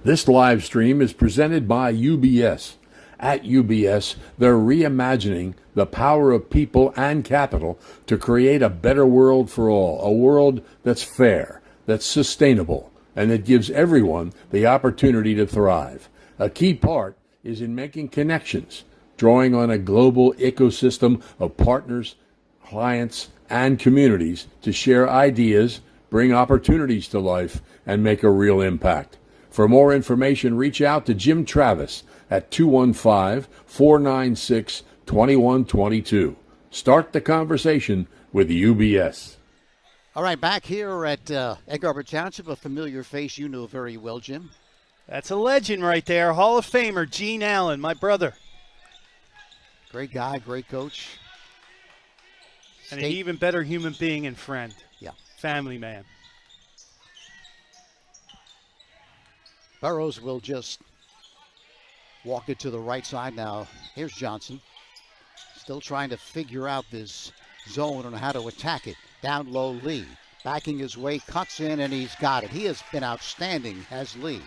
This live stream is presented by UBS. At UBS, they're reimagining the power of people and capital to create a better world for all, a world that's fair, that's sustainable, and that gives everyone the opportunity to thrive. A key part is in making connections, drawing on a global ecosystem of partners, clients, and communities to share ideas, bring opportunities to life, and make a real impact. For more information, reach out to Jim Travis at 215-496-2122. Start the conversation with UBS. All right, back here at Egg Harbor Township, a familiar face you know very well, Jim. That's a legend right there. Hall of Famer, Gene Allen, my brother. Great guy, great coach. And an even better human being and friend. Yeah. Family man. Burrows will just walk it to the right side now. Here's Johnson. Still trying to figure out this zone and how to attack it. Down low, Lee. Backing his way, cuts in, and he's got it. He has been outstanding, has Lee.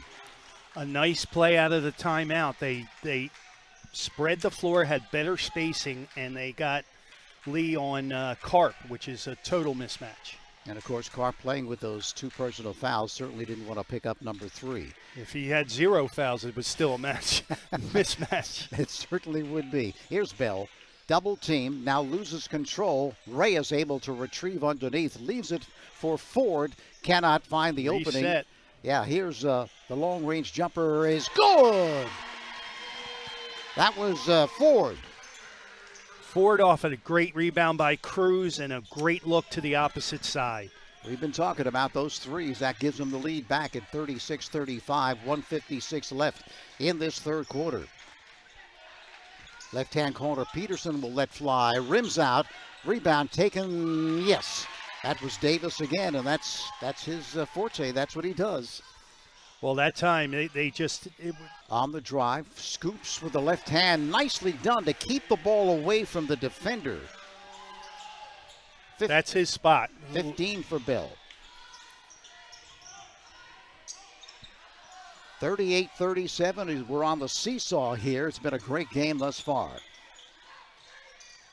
A nice play out of the timeout. They spread the floor, had better spacing, and they got Lee on Karp, which is a total mismatch. And, of course, Karp playing with those 2 personal fouls certainly didn't want to pick up number 3. If he had 0 fouls, it was still a mismatch. It certainly would be. Here's Bell. Double team, now loses control. Ray is able to retrieve underneath, leaves it for Ford, cannot find the opening. Reset. Yeah, here's the long-range jumper is good. That was Ford. Ford off at a great rebound by Cruz and a great look to the opposite side. We've been talking about those threes. That gives them the lead back at 36-35, 1:56 left in this third quarter. Left-hand corner, Peterson will let fly. Rims out. Rebound taken. Yes, that was Davis again, and that's his forte. That's what he does. Well, that time they just... On the drive, scoops with the left hand. Nicely done to keep the ball away from the defender. That's his spot. 15 for Bell. 38-37. We're on the seesaw here. It's been a great game thus far.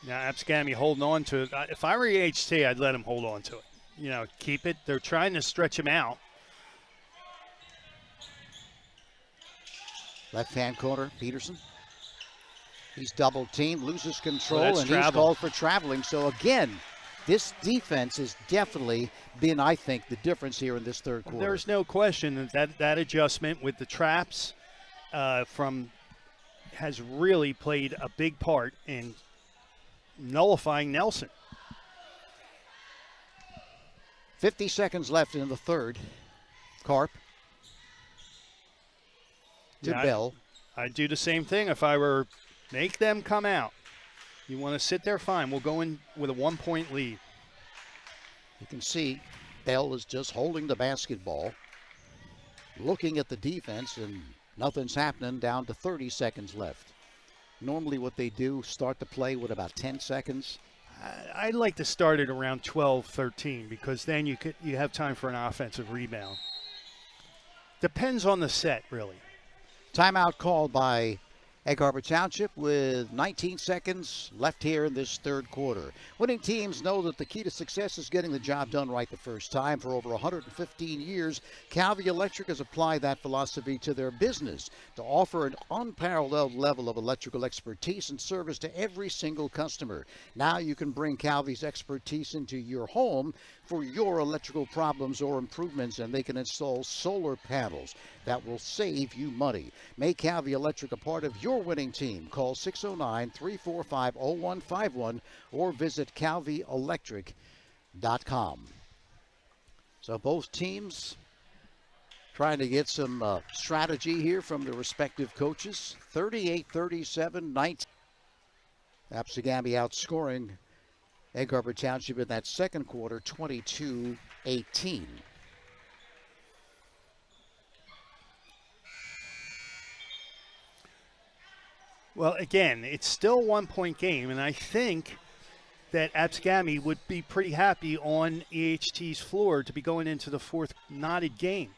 Now, Absegami holding on to it. If I were EHT, I'd let him hold on to it. You know, keep it. They're trying to stretch him out. Left-hand corner, Peterson. He's double-teamed, loses control, and travel. he's called for traveling. So, again, this defense has definitely been, I think, the difference here in this third quarter. There's no question that adjustment with the traps has really played a big part in nullifying Nelson. 50 seconds left in the third. Karp to Bell. I'd do the same thing if I were make them come out. You want to sit there, fine. We'll go in with a 1-point lead. You can see Bell is just holding the basketball, looking at the defense, and nothing's happening down to 30 seconds left. Normally what they do, start the play with about 10 seconds. I'd like to start it around 12, 13 because then you have time for an offensive rebound. Depends on the set, really. Timeout called by Egg Harbor Township with 19 seconds left here in this third quarter. Winning teams know that the key to success is getting the job done right the first time. For over 115 years, Calvi Electric has applied that philosophy to their business to offer an unparalleled level of electrical expertise and service to every single customer. Now you can bring Calvi's expertise into your home for your electrical problems or improvements, and they can install solar panels that will save you money. Make Calvi Electric a part of your winning team. Call 609-345-0151 or visit calvielectric.com. So both teams trying to get some strategy here from their respective coaches. 38-37, 19. Absegami outscoring Egg Harbor Township in that second quarter, 22-18. Well, again, it's still a 1-point game, and I think that Absegami would be pretty happy on EHT's floor to be going into the fourth knotted game.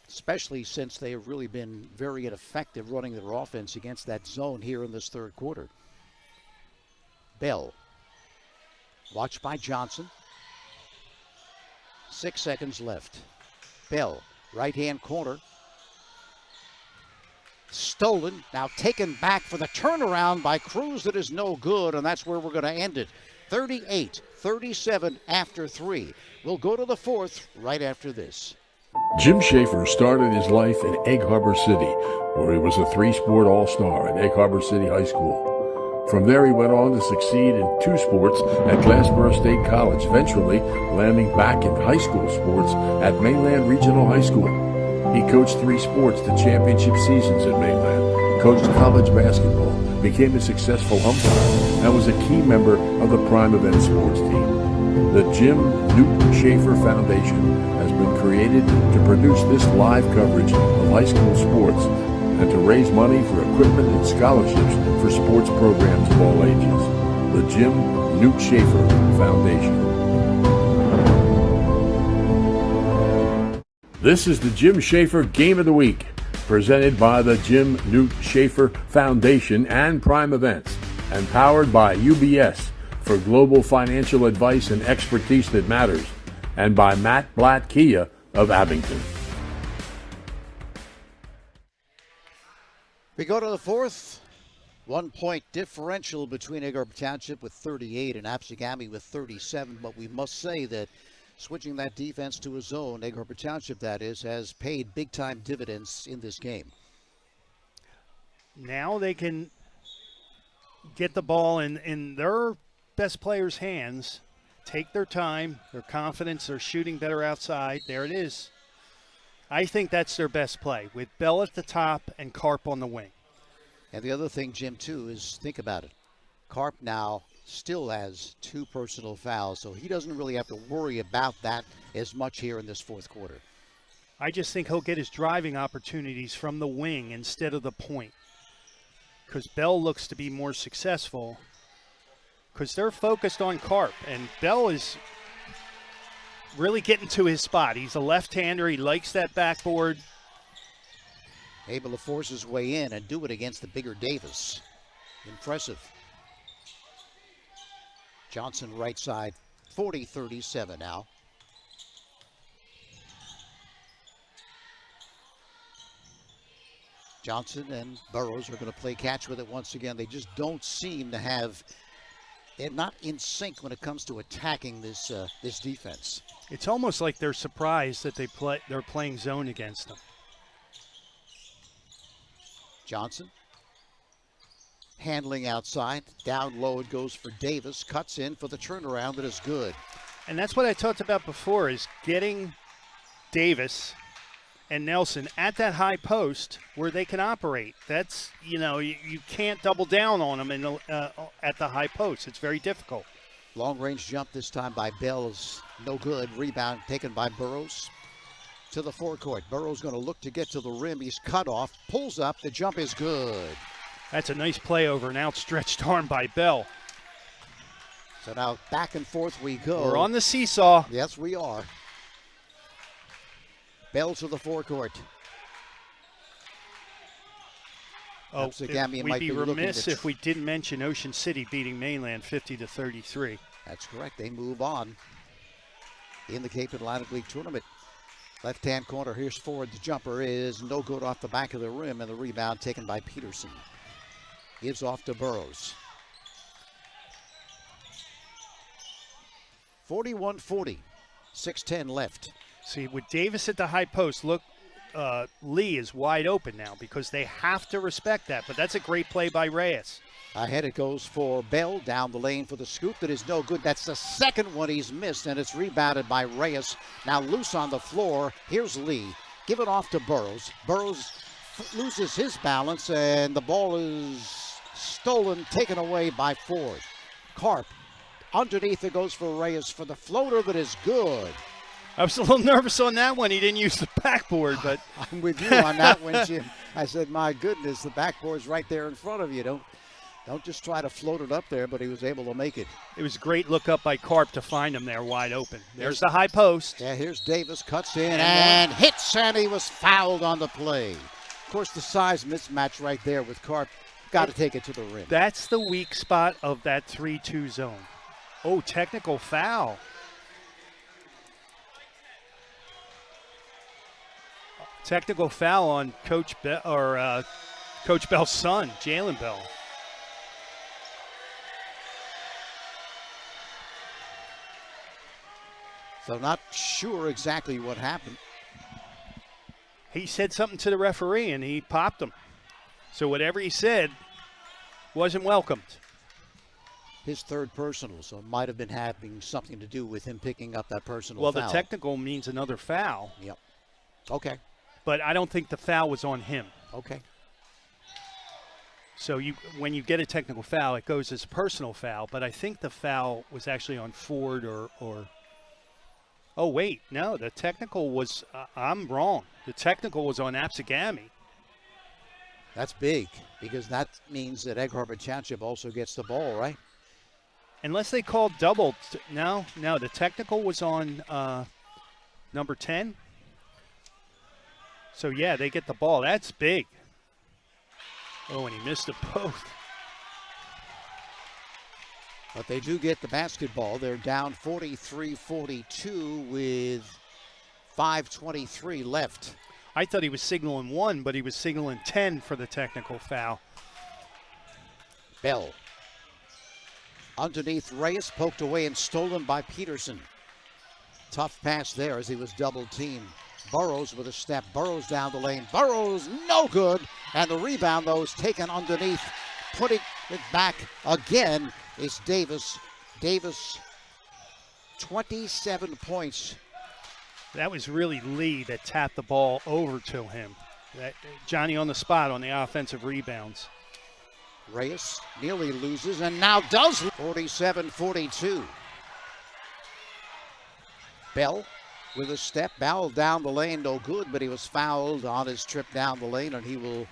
Especially since they have really been very ineffective running their offense against that zone here in this third quarter. Bell. Watched by Johnson. 6 seconds left. Bell, right-hand corner. Stolen, now taken back for the turnaround by Cruz that is no good, and that's where we're going to end it. 38-37 after 3. We'll go to the fourth right after this. Jim Schaefer started his life in Egg Harbor City, where he was a three-sport all-star at Egg Harbor City High School. From there, he went on to succeed in two sports at Glassboro State College, eventually landing back in high school sports at Mainland Regional High School. He coached three sports to championship seasons at Mainland, coached college basketball, became a successful umpire, and was a key member of the Prime Event sports team. The Jim Newton Schaefer Foundation has been created to produce this live coverage of high school sports and to raise money for equipment and scholarships for sports programs of all ages. The Jim Newt Schaefer Foundation. This is the Jim Schaefer Game of the Week, presented by the Jim Newt Schaefer Foundation and Prime Events, and powered by UBS for global financial advice and expertise that matters, and by Matt Blatt Kia of Abington. We go to the fourth. 1-point differential between Egg Harbor Township with 38 and Absegami with 37. But we must say that switching that defense to a zone, Egg Harbor Township that is, has paid big-time dividends in this game. Now they can get the ball in their best players' hands take their time, their confidence, they're shooting better outside. There it is. I think that's their best play, with Bell at the top and Karp on the wing. And the other thing, Jim, too, is think about it. Karp now still has 2 personal fouls, so he doesn't really have to worry about that as much here in this fourth quarter. I just think he'll get his driving opportunities from the wing instead of the point, because Bell looks to be more successful because they're focused on Karp, and Bell is really getting to his spot. He's a left-hander. He likes that backboard. Able to force his way in and do it against the bigger Davis. Impressive. Johnson right side, 40-37 now. Johnson and Burrows are going to play catch with it once again. They just don't seem to have, they're not in sync when it comes to attacking this this defense. It's almost like they're surprised that they're playing zone against them. Johnson handling outside, down low it goes for Davis, cuts in for the turnaround that is good. And that's what I talked about before, is getting Davis and Nelson at that high post where they can operate. That's, you can't double down on them at the high post. It's very difficult. Long range jump this time by Bell is no good. Rebound taken by Burrows to the forecourt. Burrows going to look to get to the rim. He's cut off, pulls up. The jump is good. That's a nice play over an outstretched arm by Bell. So now back and forth we go. We're on the seesaw. Yes, we are. Bell to the forecourt. Absegami we'd be remiss if we didn't mention Ocean City beating Mainland 50-33. That's correct. They move on in the Cape Atlantic League tournament. Left-hand corner, here's forward. The jumper is no good off the back of the rim, and the rebound taken by Peterson. Gives off to Burrows. 41-40, 6:10 left. See, with Davis at the high post, look, Lee is wide open now because they have to respect that. But that's a great play by Reyes. Ahead it goes for Bell, down the lane for the scoop that is no good. That's the second one he's missed, and it's rebounded by Reyes. Now loose on the floor. Here's Lee. Give it off to Burrows. Burrows loses his balance, and the ball is stolen, taken away by Ford. Karp. Underneath it goes for Reyes for the floater that is good. I was a little nervous on that one. He didn't use the backboard, but I'm with you on that one, Jim. I said, my goodness, the backboard's right there in front of you. Don't just try to float it up there, but he was able to make it. It was a great look up by Karp to find him there wide open. There's the high post. Yeah, here's Davis, cuts in and hits, and he was fouled on the play. Of course, the size mismatch right there with Karp. Got to take it to the rim. That's the weak spot of that 3-2 zone. Oh, technical foul. Technical foul on Coach Bell's son, Jalen Bell. So not sure exactly what happened. He said something to the referee, and he popped him. So whatever he said wasn't welcomed. His third personal, so it might have been having something to do with him picking up that personal foul. Well, the technical means another foul. Yep. Okay. But I don't think the foul was on him. Okay. So when you get a technical foul, it goes as a personal foul. But I think the foul was actually on Ford or oh, wait. No, the technical was I'm wrong. The technical was on Absegami. That's big because that means that Egg Harbor Township also gets the ball, right? Unless they called double. No, the technical was on number 10. So, yeah, they get the ball. That's big. Oh, and he missed them both. But they do get the basketball. They're down 43-42 with 5:23 left. I thought he was signaling 1, but he was signaling 10 for the technical foul. Bell. Underneath Reyes, poked away and stolen by Peterson. Tough pass there as he was double teamed. Burrows with a step. Burrows down the lane. Burrows no good. And the rebound, though, is taken underneath. Putting it back again is Davis. Davis 27 points. That was really Lee that tapped the ball over to him. Johnny on the spot on the offensive rebounds. Reyes nearly loses and now does. 47-42. Bell with a step, barreled down the lane, no good, but he was fouled on his trip down the lane, and he will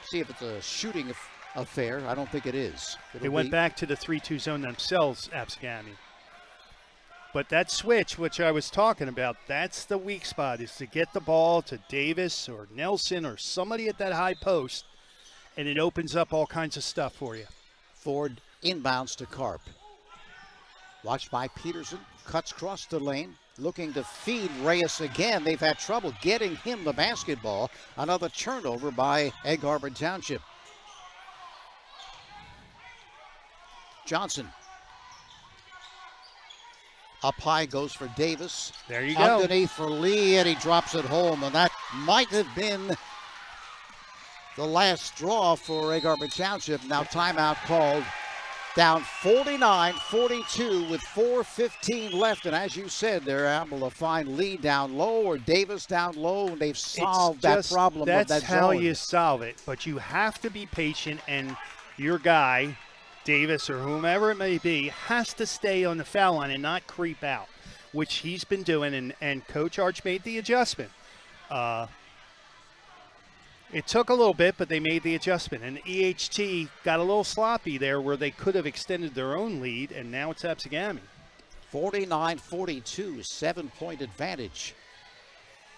see if it's a shooting affair. I don't think it is. They went back to the 3-2 zone themselves, Absegami. But that switch, which I was talking about, that's the weak spot, is to get the ball to Davis or Nelson or somebody at that high post, and it opens up all kinds of stuff for you. Ford inbounds to Karp. Watched by Peterson, cuts across the lane, looking to feed Reyes again. They've had trouble getting him the basketball. Another turnover by Egg Harbor Township. Johnson. Up high goes for Davis. There you go. Underneath for Lee, and he drops it home. And that might have been the last straw for Egg Harbor Township. Now timeout called. Down 49-42 with 4:15 left. And as you said, they're able to find Lee down low or Davis down low, and they've solved that problem of that zone. That's how you solve it. But you have to be patient, and your guy, Davis or whomever it may be, has to stay on the foul line and not creep out, which he's been doing, and Coach Arch made the adjustment. It took a little bit, but they made the adjustment, and EHT got a little sloppy there where they could have extended their own lead, and now it's Absegami. 49-42, 7-point advantage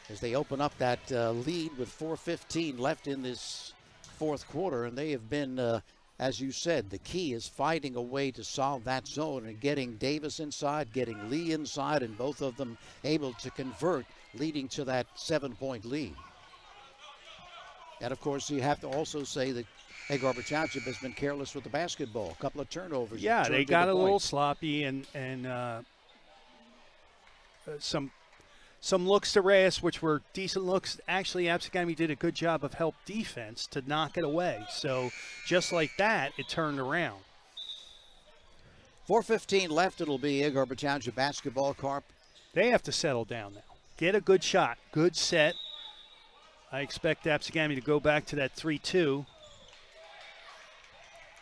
as they open up that lead with 4:15 left in this fourth quarter, and they have been as you said, the key is finding a way to solve that zone and getting Davis inside, getting Lee inside, and both of them able to convert, leading to that 7-point lead. And, of course, you have to also say that Egg Harbor Township has been careless with the basketball. A couple of turnovers. Yeah, they got a little sloppy, and some looks to Reyes, which were decent looks. Actually, Absegami did a good job of help defense to knock it away. So just like that, it turned around. 4:15 left. It'll be Egg Harbor Township basketball. Karp. They have to settle down now. Get a good shot, good set. I expect Absegami to go back to that 3-2.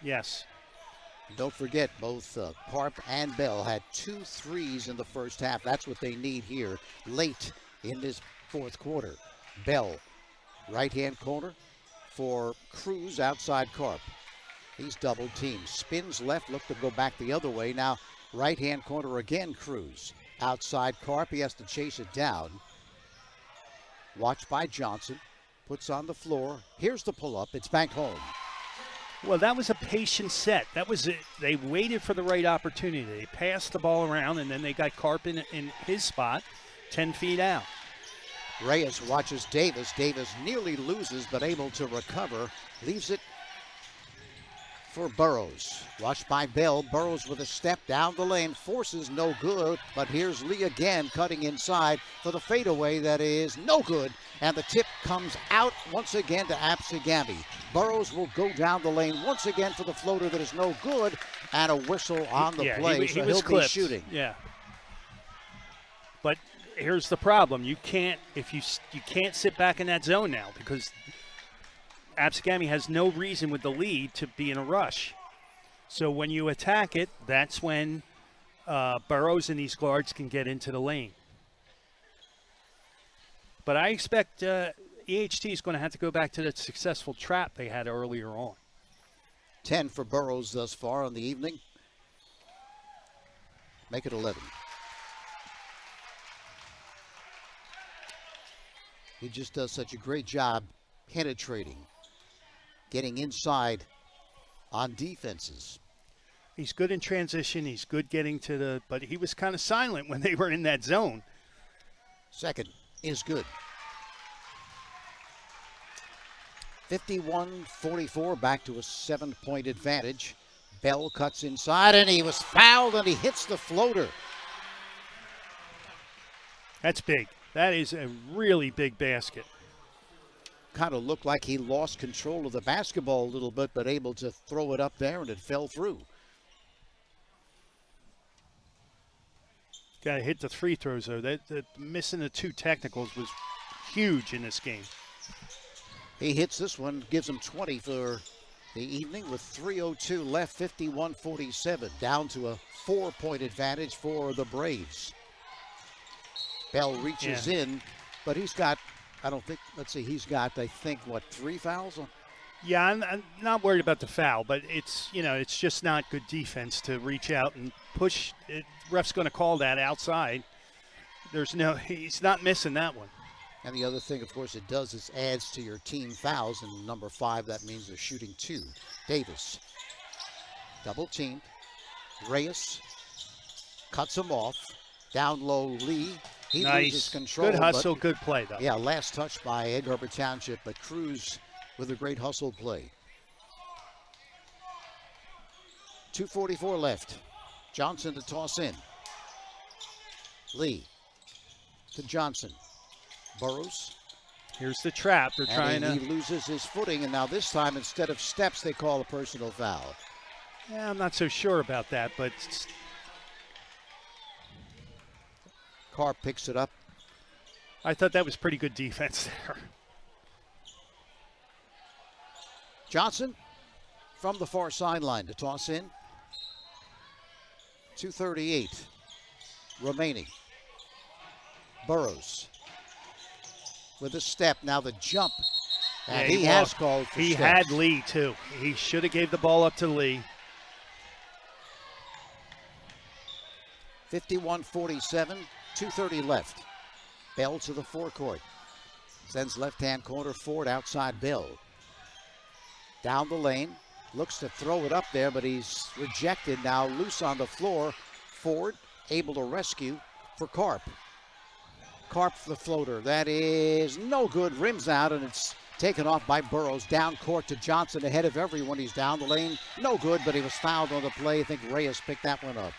Yes. Don't forget, both Karp and Bell had 2 threes in the first half. That's what they need here late in this fourth quarter. Bell, right-hand corner for Cruz outside Karp. He's double teamed. Spins left, look to go back the other way. Now, right-hand corner again, Cruz. Outside Karp, he has to chase it down. Watched by Johnson. Puts on the floor. Here's the pull-up. It's back home. Well, that was a patient set. That was it. They waited for the right opportunity. They passed the ball around, and then they got Karp in his spot, 10 feet out. Reyes watches Davis. Davis nearly loses, but able to recover. Leaves it for Burrows. Watched by Bell. Burrows with a step down the lane. Forces no good, but here's Lee again cutting inside for the fadeaway that is no good. And the tip comes out once again to Absegami. Burrows will go down the lane once again for the floater that is no good, and a whistle on the play, so he'll be shooting. Yeah. But here's the problem: you can't sit back in that zone now because Absegami has no reason with the lead to be in a rush. So when you attack it, that's when Burrows and these guards can get into the lane. But I expect EHT is going to have to go back to that successful trap they had earlier on. 10 for Burrows thus far in the evening. Make it 11. He just does such a great job penetrating, getting inside on defenses. He's good in transition. He's good getting to the, but he was kind of silent when they were in that zone. Second is good. 51-44, back to a 7-point advantage. Bell cuts inside, and he was fouled, and he hits the floater. That's big. That is a really big basket. Kind of looked like he lost control of the basketball a little bit, but able to throw it up there, and it fell through. Got to hit the free throws, though. That missing the 2 technicals was huge in this game. He hits this one, gives him 20 for the evening with 3:02 left, 51-47. Down to a 4-point advantage for the Braves. Bell reaches in, but he's got, he's got, I think, 3 fouls? Yeah, I'm not worried about the foul, but it's just not good defense to reach out and push. Ref's going to call that outside. He's not missing that one. And the other thing, of course, it does is adds to your team fouls. And number 5, that means they're shooting 2. Davis, double teamed. Reyes cuts him off. Down low, Lee. He loses control. Good hustle, good play, though. Yeah, last touch by Egg Harbor Township, but Cruz with a great hustle play. 2:44 left. Johnson to toss in. Lee to Johnson. Burrows. Here's the trap. They're trying to. He loses his footing, and now this time, instead of steps, they call a personal foul. Yeah, I'm not so sure about that, but. Carr picks it up. I thought that was pretty good defense there. Johnson from the far sideline to toss in. 2:38 remaining. Burrows with a step. Now the jump. And he has called for He steps. had Lee, too. He should have gave the ball up to Lee. 51-47, 2:30 left. Bell to the forecourt. Sends left-hand corner forward outside Bell. Down the lane. Looks to throw it up there, but he's rejected. Now loose on the floor. Ford able to rescue for Karp. Karp for the floater. That is no good. Rims out, and it's taken off by Burrows. Down court to Johnson ahead of everyone. He's down the lane. No good, but he was fouled on the play. I think Reyes picked that one up.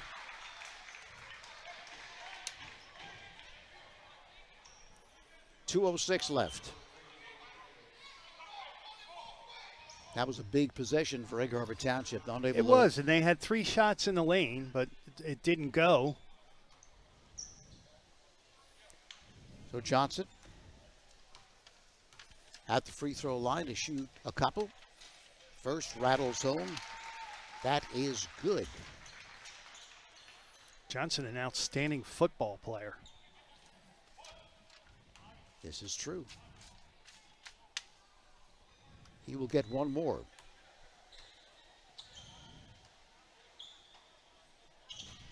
.206 left. That was a big possession for Egg Harbor Township. It was, and they had 3 shots in the lane, but it didn't go. So Johnson at the free throw line to shoot a couple. First rattles home. That is good. Johnson, an outstanding football player. This is true. He will get one more.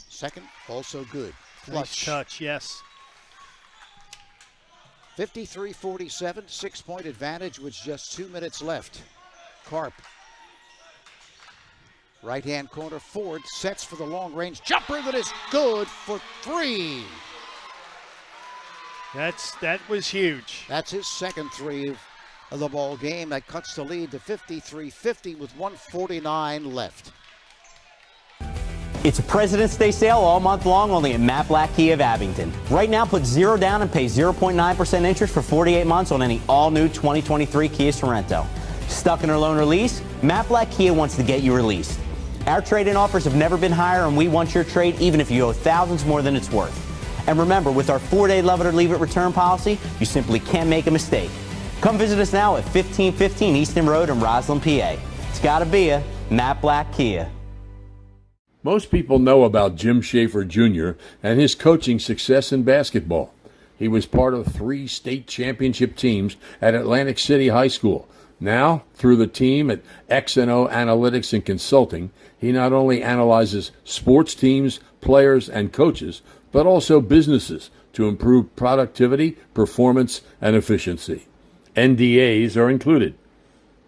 Second, also good. Nice Flush. touch, yes. 53-47, 6-point advantage with just 2 minutes left. Karp. Right-hand corner, Ford sets for the long-range jumper that is good for 3. That was huge. That's his second 3 of the ball game. That cuts the lead to 53-50 with 1:49 left. It's a President's Day sale all month long only at Matt Black Kia of Abington. Right now, put 0 down and pay 0.9% interest for 48 months on any all-new 2023 Kia Sorento. Stuck in a loan or lease? Matt Black Kia wants to get you released. Our trade-in offers have never been higher, and we want your trade even if you owe thousands more than it's worth. And remember, with our 4-day love it or leave it return policy, you simply can't make a mistake. Come visit us now at 1515 Easton Road in Roslyn, PA. It's gotta be a Matt Black Kia. Most people know about Jim Schaefer Jr. and his coaching success in basketball. He was part of 3 state championship teams at Atlantic City High School. Now, through the team at X&O Analytics and Consulting, he not only analyzes sports teams, players, and coaches, but also businesses to improve productivity, performance, and efficiency. NDAs are included.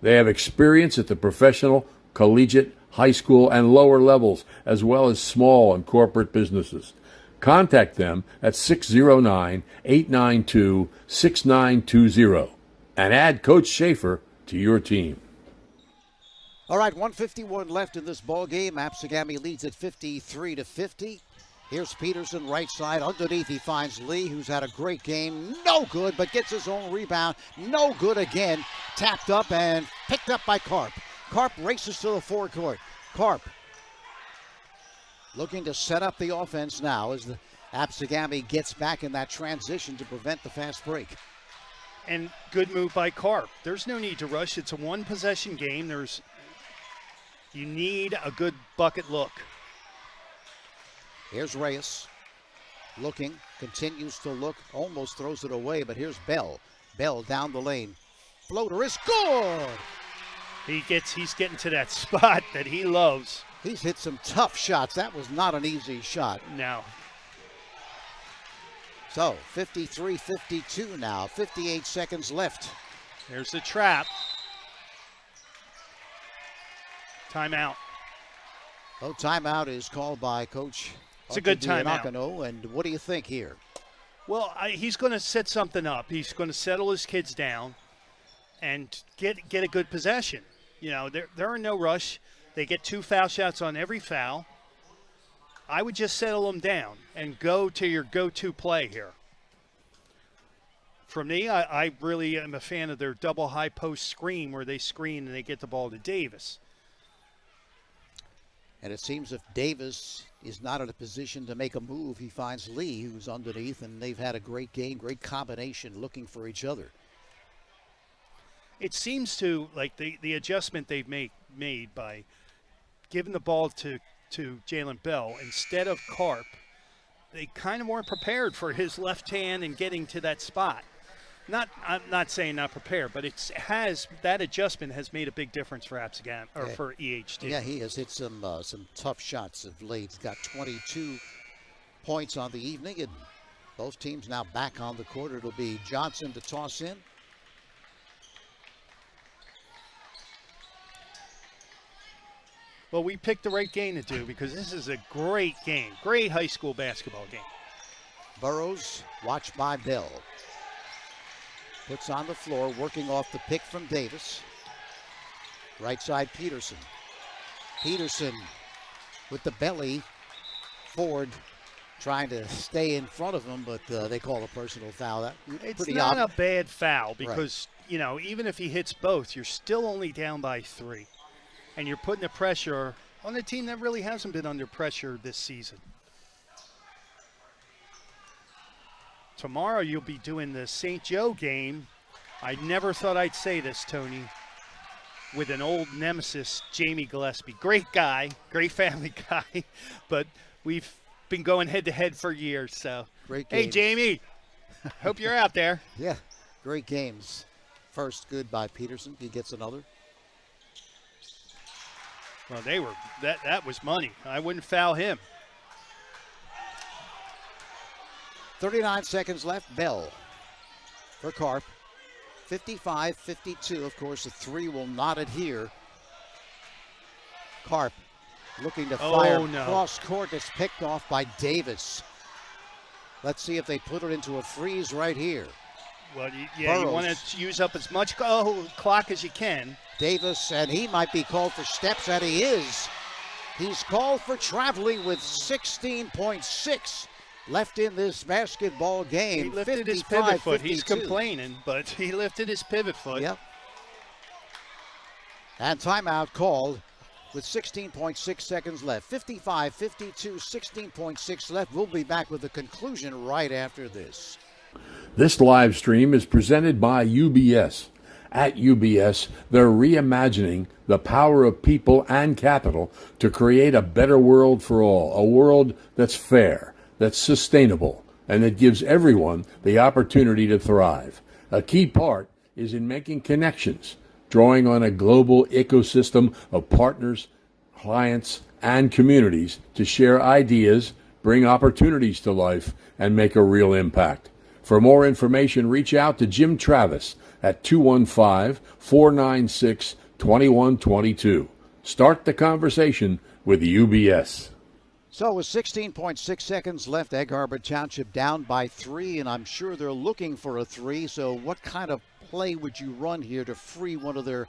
They have experience at the professional, collegiate, high school, and lower levels, as well as small and corporate businesses. Contact them at 609-892-6920 and add Coach Schaefer to your team. All right, 1:51 left in this ball game. Absegami leads at 53-50. Here's Peterson, right side. Underneath, he finds Lee, who's had a great game. No good, but gets his own rebound. No good again. Tapped up and picked up by Karp. Karp races to the forecourt. Karp looking to set up the offense now as the Absegami gets back in that transition to prevent the fast break. And good move by Karp. There's no need to rush. It's a one-possession game. You need a good bucket look. Here's Reyes looking, continues to look, almost throws it away, but here's Bell. Bell down the lane. Floater is good. He's getting to that spot that he loves. He's hit some tough shots. That was not an easy shot. No. So 53-52 now, 58 seconds left. There's the trap. Timeout. Oh, timeout is called by Coach. It's a good timeout. And what do you think here? Well, he's going to set something up. He's going to settle his kids down and get a good possession. You know, they're in no rush. They get 2 foul shots on every foul. I would just settle them down and go to your go-to play here. For me, I really am a fan of their double high post screen where they screen and they get the ball to Davis. And it seems if Davis is not in a position to make a move, he finds Lee, who's underneath, and they've had a great game, great combination looking for each other. It seems to, like the adjustment they've made by giving the ball to Jalen Bell instead of Karp, they kind of weren't prepared for his left hand and getting to that spot. I'm not saying not prepared, but that adjustment has made a big difference for Absegami or for EHD. Yeah, he has hit some tough shots of late. He's got 22 points on the evening, and both teams now back on the court. It'll be Johnson to toss in. Well, we picked the right game to do because this is a great game, great high school basketball game. Burrows, watched by Bell. Puts on the floor, working off the pick from Davis. Right side, Peterson. Peterson with the belly. Ford trying to stay in front of him, but they call a personal foul. It's not a bad foul because, you know, even if he hits both, you're still only down by 3. And you're putting the pressure on a team that really hasn't been under pressure this season. Tomorrow you'll be doing the St. Joe game. I never thought I'd say this, Tony, with an old nemesis, Jamie Gillespie. Great guy, great family guy, but we've been going head-to-head for years. So, great games. Hey, Jamie, hope you're out there. Yeah, great games. First good by Peterson. He gets another. Well, that was money. I wouldn't foul him. 39 seconds left. Bell for Karp. 55-52. Of course, the 3 will not adhere. Karp looking to fire cross court. It's picked off by Davis. Let's see if they put it into a freeze right here. Well, you want to use up as much clock as you can. Davis, and he might be called for steps, and he is. He's called for traveling with 16.6 left in this basketball game. He lifted his pivot foot. 52. He's complaining, but he lifted his pivot foot. Yep. And timeout called with 16.6 seconds left. 55-52, 16.6 left. We'll be back with the conclusion right after this. This live stream is presented by UBS. At UBS, they're reimagining the power of people and capital to create a better world for all, a world that's fair, that's sustainable, and that gives everyone the opportunity to thrive. A key part is in making connections, drawing on a global ecosystem of partners, clients, and communities to share ideas, bring opportunities to life, and make a real impact. For more information, reach out to Jim Travis at 215-496-2122. Start the conversation with UBS. So with 16.6 seconds left, Egg Harbor Township down by 3, and I'm sure they're looking for a 3. So what kind of play would you run here to free one of their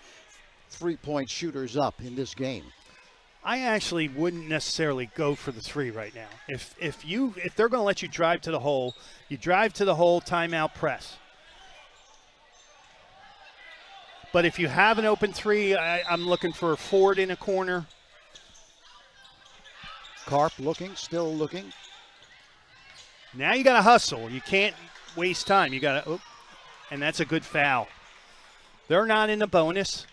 three-point shooters up in this game? I actually wouldn't necessarily go for the 3 right now. If they're going to let you drive to the hole, you drive to the hole, timeout, press. But if you have an open 3, I'm looking for a Ford in a corner. Karp looking, still looking. Now you got to hustle. You can't waste time. You got to, and that's a good foul. They're not in the bonus.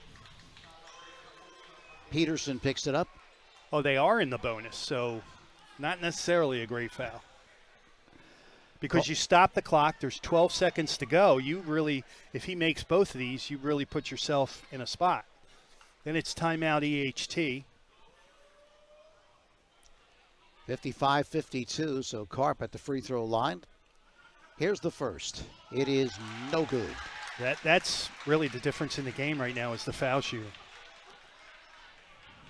Peterson picks it up. Oh, they are in the bonus, so not necessarily a great foul. Because you stop the clock, there's 12 seconds to go. You really, if he makes both of these, you really put yourself in a spot. Then it's timeout EHT. 55-52, so Karp at the free throw line. Here's the first. It is no good. That's really the difference in the game right now is the foul shooting.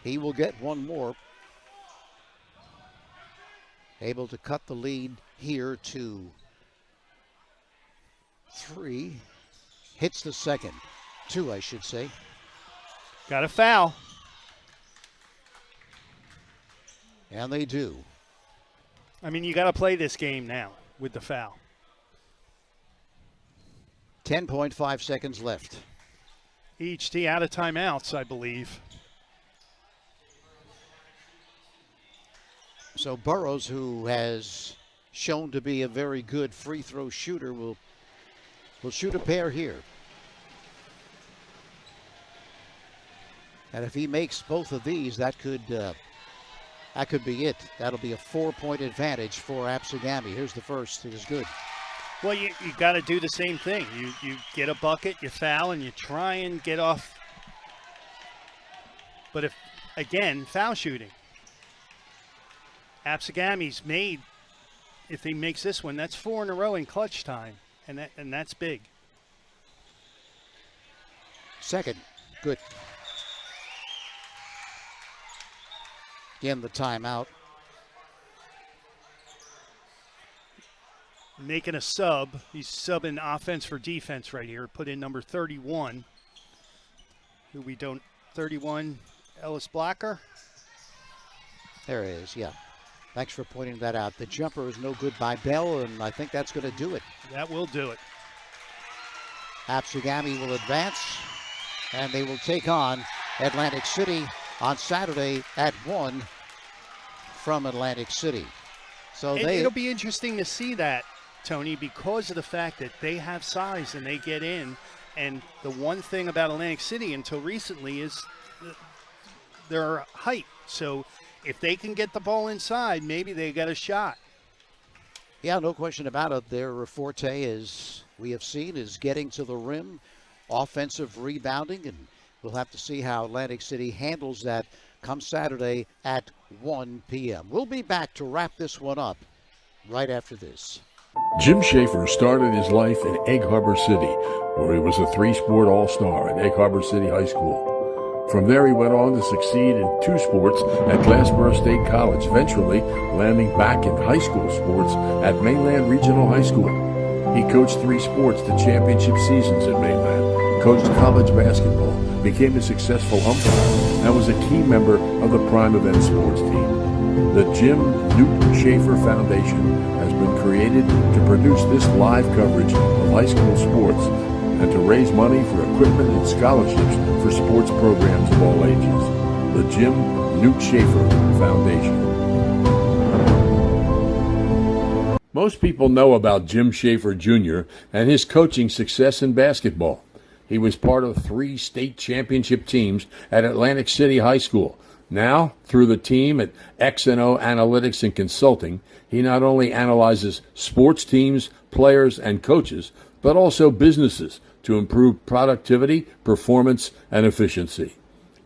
He will get one more. Able to cut the lead here to 3. Hits the second. 2, I should say. Got a foul. And they do. I mean, you got to play this game now with the foul. 10.5 seconds left. EHT out of timeouts, I believe. So Burrows, who has shown to be a very good free throw shooter, will shoot a pair here. And if he makes both of these, that could be it. That'll be a 4-point advantage for Absegami. Here's the first. It is good. Well, you got to do the same thing. You get a bucket, you foul, and you try and get off. But again, foul shooting. Absegami's made, if he makes this one, that's 4 in a row in clutch time, and that's big. Second, good. Again, the timeout. Making a sub. He's subbing offense for defense right here. Put in number 31. 31, Ellis Blocker. There it is, yeah. Thanks for pointing that out. The jumper is no good by Bell, and I think that's going to do it. That will do it. Absegami will advance, and they will take on Atlantic City on Saturday at 1 from Atlantic City. So it'll be interesting to see that, Tony, because of the fact that they have size and they get in. And the one thing about Atlantic City until recently is their height. So if they can get the ball inside, maybe they got a shot. Yeah, no question about it. Their forte, as we have seen, is getting to the rim, offensive rebounding, and we'll have to see how Atlantic City handles that come Saturday at 1 p.m. We'll be back to wrap this one up right after this. Jim Schaefer started his life in Egg Harbor City, where he was a 3-sport all-star at Egg Harbor City High School. From there, he went on to succeed in 2 sports at Glassboro State College, eventually landing back in high school sports at Mainland Regional High School. He coached 3 sports to championship seasons at Mainland, coached college basketball, became a successful umpire, and was a key member of the Prime Event sports team. The Jim Newton Schaefer Foundation has been created to produce this live coverage of high school sports and to raise money for equipment and scholarships for sports programs of all ages. The Jim Newton Schaefer Foundation. Most people know about Jim Schaefer Jr. and his coaching success in basketball. He was part of 3 state championship teams at Atlantic City High School. Now, through the team at X&O Analytics and Consulting, he not only analyzes sports teams, players, and coaches, but also businesses to improve productivity, performance, and efficiency.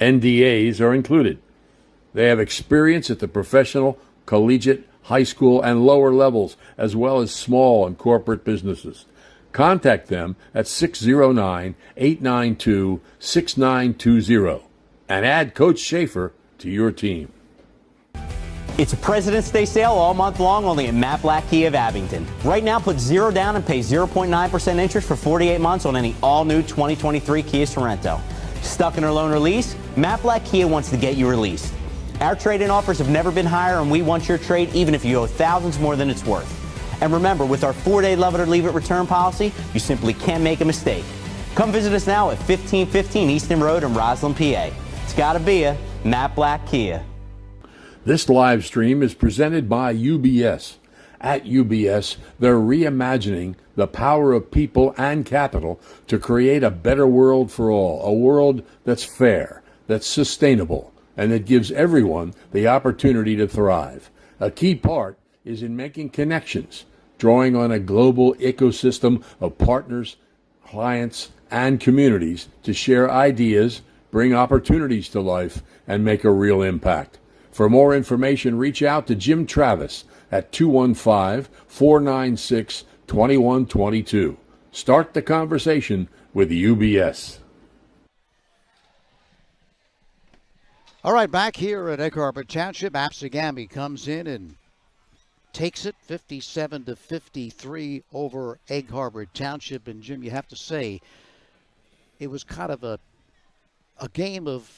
NDAs are included. They have experience at the professional, collegiate, high school, and lower levels, as well as small and corporate businesses. Contact them at 609-892-6920 and add Coach Schaefer to your team. It's a President's Day sale all month long only at Matt Black Kia of Abington. Right now, put 0 down and pay 0.9% interest for 48 months on any all-new 2023 Kia Sorento. Stuck in a loan or lease? Matt Black Kia wants to get you released. Our trade-in offers have never been higher, and we want your trade even if you owe thousands more than it's worth. And remember, with our 4-day love it or leave it return policy, you simply can't make a mistake. Come visit us now at 1515 Easton Road in Roslyn, PA. It's gotta be a Matt Black Kia. This live stream is presented by UBS. At UBS, they're reimagining the power of people and capital to create a better world for all, a world that's fair, that's sustainable, and that gives everyone the opportunity to thrive. A key part is in making connections, drawing on a global ecosystem of partners, clients, and communities to share ideas, bring opportunities to life, and make a real impact. For more information, reach out to Jim Travis at 215-496-2122. Start the conversation with UBS. All right, back here at Egg Harbor Township, Absegami comes in and takes it 57-53 over Egg Harbor Township. And Jim, you have to say, it was kind of a game of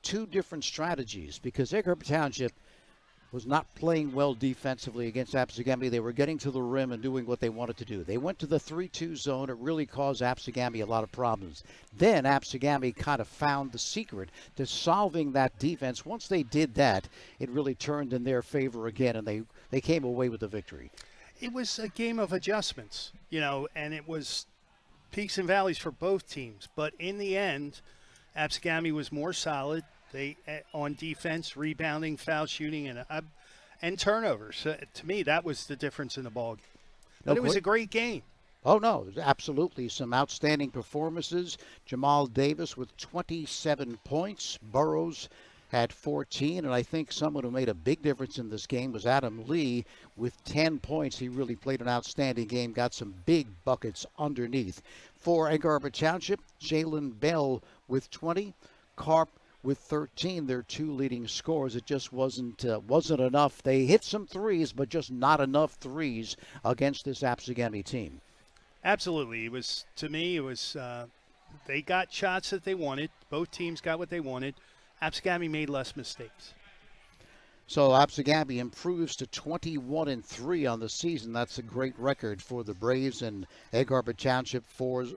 two different strategies, because Egg Harbor Township was not playing well defensively against Absegami. They were getting to the rim and doing what they wanted to do. They went to the 3-2 zone. It really caused Absegami a lot of problems. Then Absegami kind of found the secret to solving that defense. Once they did that, it really turned in their favor again, and they came away with the victory. It was a game of adjustments, and it was peaks and valleys for both teams. But in the end, Absegami was more solid. They on defense, rebounding, foul shooting, and turnovers. To me, that was the difference in the ball game. But it was a great game. Oh, no, absolutely. Some outstanding performances. Jamal Davis with 27 points. Burrows had 14, and I think someone who made a big difference in this game was Adam Lee with 10 points. He really played an outstanding game, got some big buckets underneath. For Egg Harbor Township, Jalen Bell with 20, Karp with 13, their two leading scorers. It just wasn't enough. They hit some threes, but just not enough threes against this Absegami team. Absolutely. They got shots that they wanted. Both teams got what they wanted. Absegami made less mistakes. So Absegami improves to 21-3 on the season. That's a great record for the Braves, and Egg Harbor Township falls,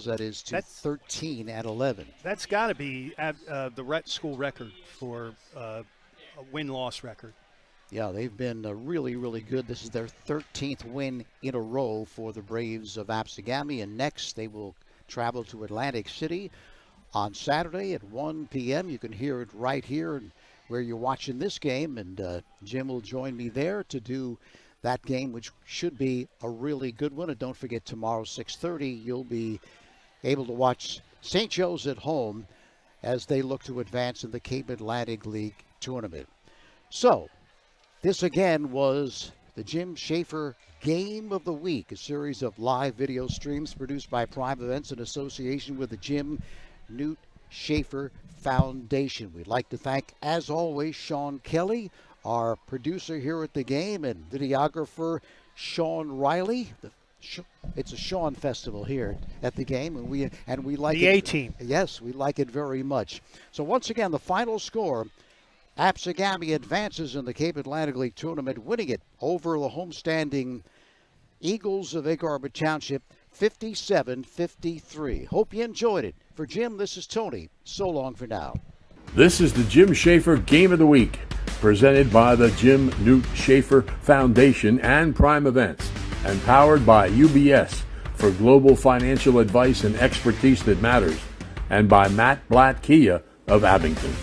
that is, to 13-11. That's got to be the school record for a win-loss record. Yeah, they've been really, really good. This is their 13th win in a row for the Braves of Absegami, and next they will travel to Atlantic City on Saturday at 1 p.m. You can hear it right here where you're watching this game, and Jim will join me there to do that game, which should be a really good one. And don't forget, tomorrow, 6:30, you'll be able to watch St. Joe's at home as they look to advance in the Cape Atlantic League tournament. So, this again was the Jim Schaefer Game of the Week, a series of live video streams produced by Prime Events in association with the Jim Newt Schaefer Foundation. We'd like to thank, as always, Sean Kelly, our producer here at the game, and videographer Sean Riley. It's a Sean festival here at the game, and we like the A-team. Yes, we like it very much. So once again, the final score: Absegami advances in the Cape Atlantic League tournament, winning it over the homestanding Eagles of Egg Harbor Township, 57-53. Hope you enjoyed it. For Jim, this is Tony. So long for now. This is the Jim Schaefer Game of the Week, presented by the Jim Newt Schaefer Foundation and Prime Events, and powered by UBS for global financial advice and expertise that matters, and by Matt Blatt Kia of Abington.